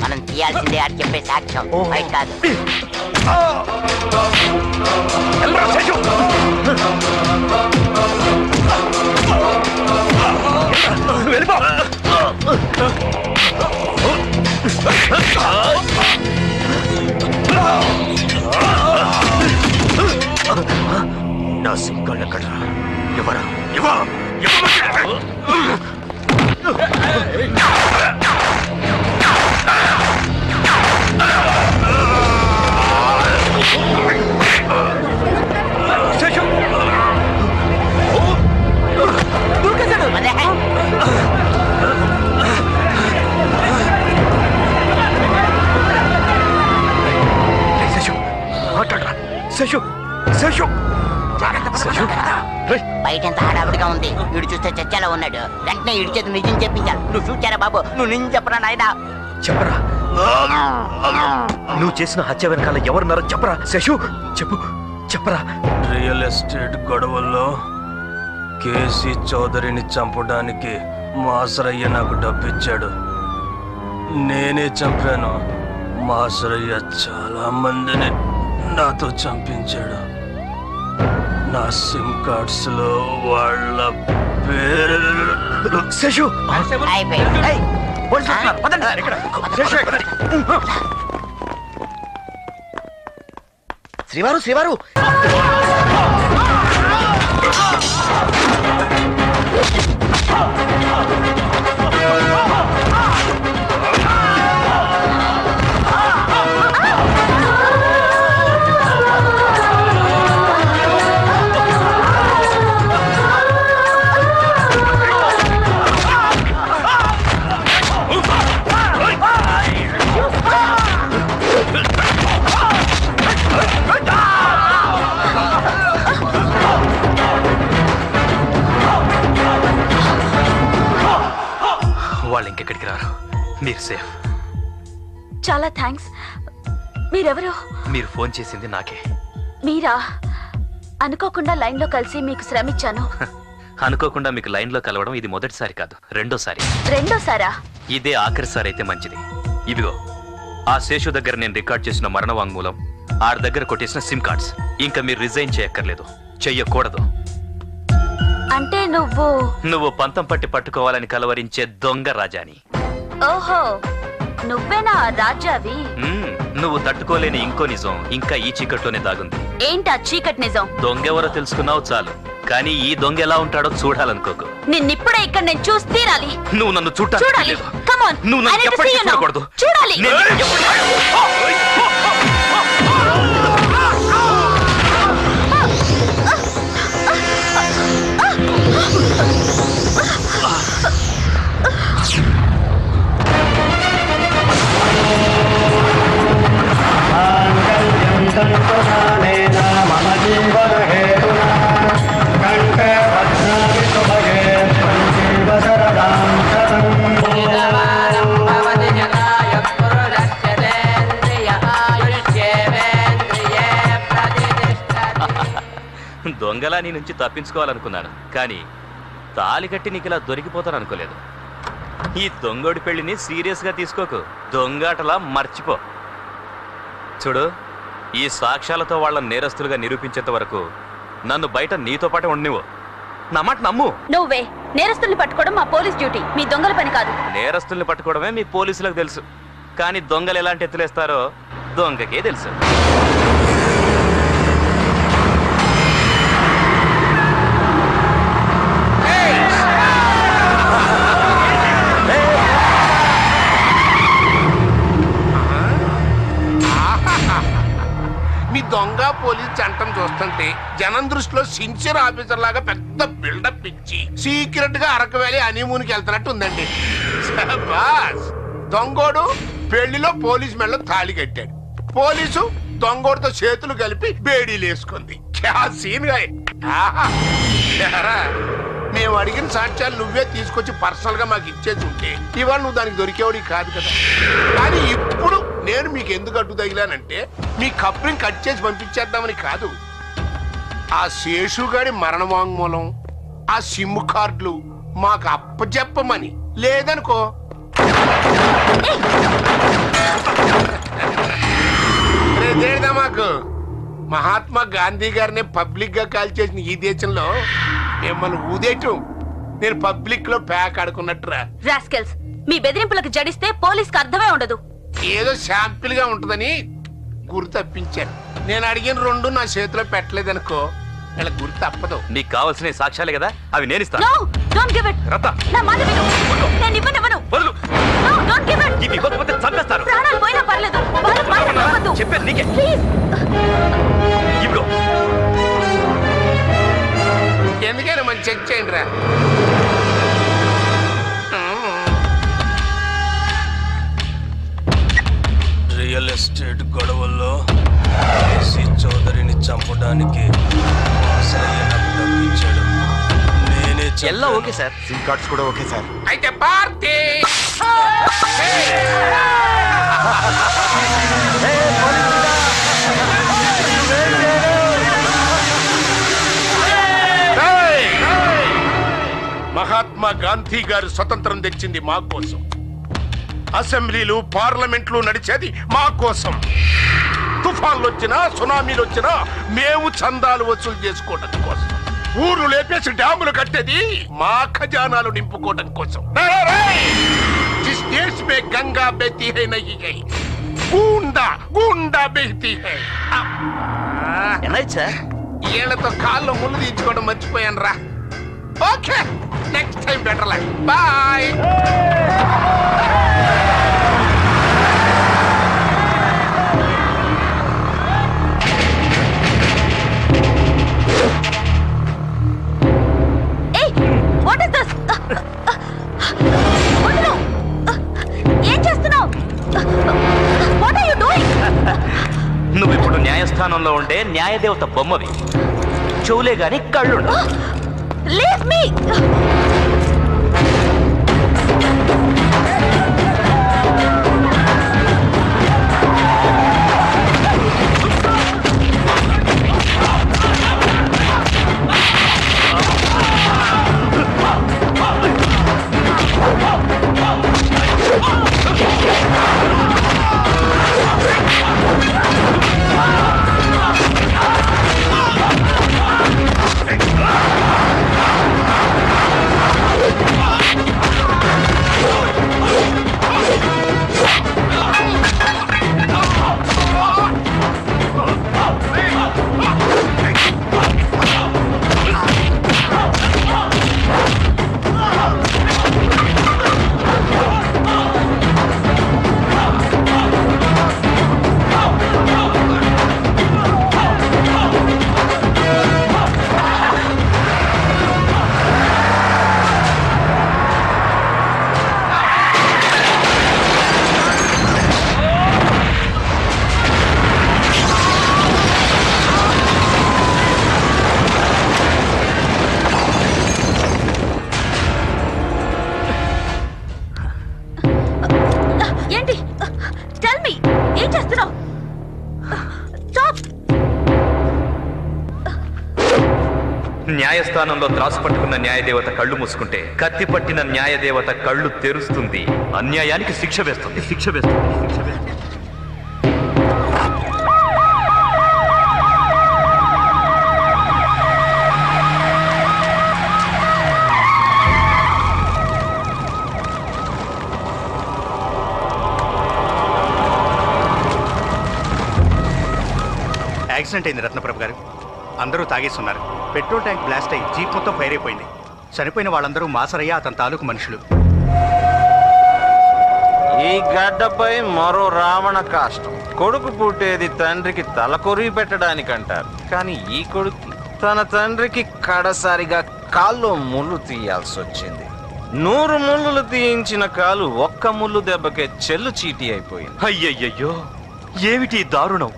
మనం తీయాల్సిందే అని చెప్పే సాక్ష్యం బయట కాదు. నా సింకాళ్ళు ఎక్కడ? ఎవరా? శేషు శేషు బయట ఎంత హడావిడిగా ఉంది. వీడు చూస్తే చచ్చాలో ఉన్నాడు. వెంటనే వీడి చేతి నిజం చెప్పించాలి. నువ్వు చూచారా బాబు? నువ్వు నిజం చెప్పరా నాయనా? చెప్పరా, నువ్వు చేసిన హత్య వెనకాల ఎవరున్నారో చెప్పరా శేషు, చెప్పు చెప్పరా. రియల్ ఎస్టేట్ గొడవల్లో కేసీ చౌదరిని చంపడానికి మాసరయ్య నాకు డబ్బిచ్చాడు. నేనే చంపాను. మాసరయ్య చాలా మందిని నాతో చంపించాడు. నా సిమ్ కార్డ్స్ లో వాళ్ళ పేరు శేషు. శ్రీవారు శ్రీవారు వాళ్ళు ఇంకెక్కడికి రారు. మీరు సేఫ్. చాలా థ్యాంక్స్. మీరెవరు? మీరు ఫోన్ చేసింది నాకే. మీరా? అనుకోకుండా లైన్లో కలిసి మీకు శ్రమ ఇచ్చాను. అనుకోకుండా మీకు లైన్లో కలవడం ఇది మొదటిసారి కాదు, రెండోసారి. రెండోసారా? ఇదే ఆఖరిసారి అయితే మంచిది. ఇదిగో ఆ శేషు దగ్గర నేను రికార్డ్ చేసిన మరణ వాంగ్మూలం, ఆడి దగ్గర కొట్టేసిన సిమ్ కార్డ్స్. ఇంకా మీరు రిజైన్ చేయక్కర్లేదు, చెయ్యకూడదు. అంటే నువ్వు పంతం పట్టి పట్టుకోవాలని కలవరించే దొంగ రాజాని. ఓహో, నువ్వేనా రాజావి? నువ్వు తట్టుకోలేని ఇంకో నిజం ఇంకా ఈ చీకట్లోనే దాగుంది. ఏంటా చీకటి నిజం? దొంగెవరో తెలుసుకున్నావు చాలు, కానీ ఈ దొంగ ఎలా ఉంటాడో చూడాలనుకోకు. నిన్నిప్పుడే ఇక్కడ నేను చూసి తీరాలి. నువ్వు నన్ను చూడాలి. Come on. నువ్వు నన్ను ఎప్పటికీ చూడకూడదు. చూడాలి. దొంగలా నీ నుంచి తప్పించుకోవాలనుకున్నాను, కానీ తాళి కట్టి నీకు ఇలా దొరికిపోతాను అనుకోలేదు. ఈ దొంగోడి పెళ్లిని సీరియస్ గా తీసుకోకు, దొంగాటలా మర్చిపో. చూడు, ఈ సాక్ష్యాలతో వాళ్ళ నేరస్తులుగా నిరూపించేంత వరకు నన్ను బయట నీతో పాటే ఉండనివ్వు. నా మాట నమ్ము. నువ్వే నేరస్తుల్ని పట్టుకోవడం మా పోలీస్ డ్యూటీ, మీ దొంగల పని కాదు. నేరస్తుల్ని పట్టుకోవడమే మీ పోలీసులకు తెలుసు, కానీ దొంగలు ఎలాంటి ఎత్తులేస్తారో దొంగకే తెలుసు. మీ దొంగ పోలీస్ చట్టం చూస్తుంటే జనం దృష్టిలో సిన్సియర్ ఆఫీసర్ లాగా పెద్ద బిల్డప్ ఇచ్చి సీక్రెట్ గా అరకు వ్యాలీ హనీమూన్కి వెళ్తున్నట్టు ఉందండి. బాస్, దొంగోడు పెళ్లిలో పోలీస్ మెడలో తాళి కట్టాడు, పోలీసు దొంగోడితో చేతులు కలిపి బేడీలు వేసుకుంది. మేము అడిగిన సాక్ష్యాలు నువ్వే తీసుకొచ్చి పర్సనల్ గా మాకు ఇచ్చేసి ఉంటే ఇవాళ నువ్వు దానికి దొరికేవాడి కాదు కదా. కానీ ఇప్పుడు నేను మీకు ఎందుకు అడ్డు తగిలానంటే మీ కప్పుని కట్ చేసి పంపించేద్దామని కాదు. ఆ శేషుగాడి మరణ వాంగ్మూలం, ఆ సిమ్ కార్డులు మాకు అప్పచెప్పమని. లేదనుకో మాకు మహాత్మా గాంధీ గారిని పబ్లిక్ గా కాల్ చేసిన ఈ దేశంలో మిమ్మల్ని ఊదేయటం నేను పబ్లిక్ లో ప్యాక్ ఆడుకున్నట్టురా. రాస్కెల్స్, మీ బెదిరింపులకు జడిస్తే పోలీస్ కి అర్థమే ఉండదు. ఏదో శాంపిల్ గా ఉంటదని గురి తప్పించాను. నేను అడిగిన రెండు నా చేతిలో పెట్టలేదనుకో ఇలా గురి తప్పదు. నీకు కావాల్సిన సాక్ష్యాలే కదా, అవి నేను ఇస్తాను. No, don't give it. రత్త, నా మాట విను. నేను ఇవ్వను. వదులు. No, don't give it. ఇవి ఇవ్వకపోతే చంపేస్తాను. ప్రాణాలు పోయినా పర్లేదు, వాళ్ళ మాట నమ్మొద్దు. చెప్పేది నీకే. ప్లీజ్. ఇవ్వు. ఎందుకైనా మనం చెక్ చేయండి రా. రియల్ ఎస్టేట్ గొడవల్లో ఏసీ చౌదరిని చంపడానికి వాసయ్య నాకు డబ్బిచ్చాడు. నేనే ಎಲ್ಲ ఓకే సార్. సిమ్ కార్డ్స్ కూడా ఓకే సార్. అయితే పార్టీ మహాత్మా గాంధీ గారు స్వతంత్రం తెచ్చింది మా కోసం. అసెంబ్లీలు పార్లమెంట్లు నడిచేది మా కోసం. తుఫాన్లు వచ్చినా సునామీలు వచ్చినా మేము చందాలు వసూలు చేసుకోవడం కోసం. ఊరు లేపేసి డ్యాములు కట్టేది మా ఖజానాలు నింపుకోవడం కోసం. जिस देश में गंगा बहती है नहीं है, गूंडा गूंडा बहती है. ఏళ్లతో కాళ్ళు ముందు తీర్చుకోవడం మర్చిపోయాను రా. Okay, next time better life. Bye. నువ్వు ఇప్పుడు న్యాయస్థానంలో ఉండే న్యాయదేవత బొమ్మవి. చెవులే గాని కళ్ళుండ. Leave me. న్యాయస్థానంలో త్రాసు పట్టుకున్న న్యాయదేవత కళ్ళు మూసుకుంటే కత్తి పట్టిన న్యాయదేవత కళ్ళు తెరుస్తుంది. అన్యాయానికి శిక్ష వేస్తుంది. యాక్సిడెంట్ అయింది రత్నప్రభ గారు. అందరూ తాగేస్తున్నారు. పెట్రోల్ ట్యాంక్ బ్లాస్ట్ అయ్యి జీప్ మొత్తం ఫైర్ అయిపోయింది. చనిపోయిన వాళ్ళందరూ మాసరయ్య అతని తాలూకు మనుషులు. ఈ గడ్డపై మరో రావణ కాష్టం. కొడుకు పుట్టేది తండ్రికి తలకొరి పెట్టడానికంటారు, కానీ ఈ కొడుకు తన తండ్రికి కడసారిగా కాల్లో ముళ్ళు తీయాల్సి వచ్చింది. 100 ముళ్ళులు తీయించిన కాలు ఒక్క ముళ్ళు దెబ్బకే చెల్లు చీటీ అయిపోయింది. అయ్యయ్యో, ఏమిటి దారుణం!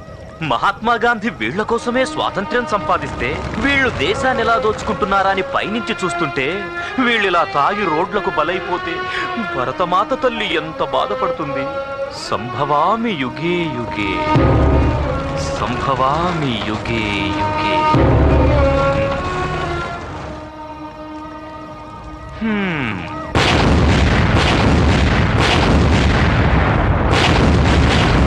మహాత్మా గాంధీ వీళ్ల కోసమే స్వాతంత్ర్యం సంపాదిస్తే వీళ్ళు దేశాన్ని ఎలా దోచుకుంటున్నారా అని పైనుంచి చూస్తుంటే వీళ్ళిలా తాగి రోడ్లకు బలైపోతే భరతమాత తల్లి ఎంత బాధపడుతుంది. సంభవామి యుగే యుగే, సంభవామి యుగే యుగే.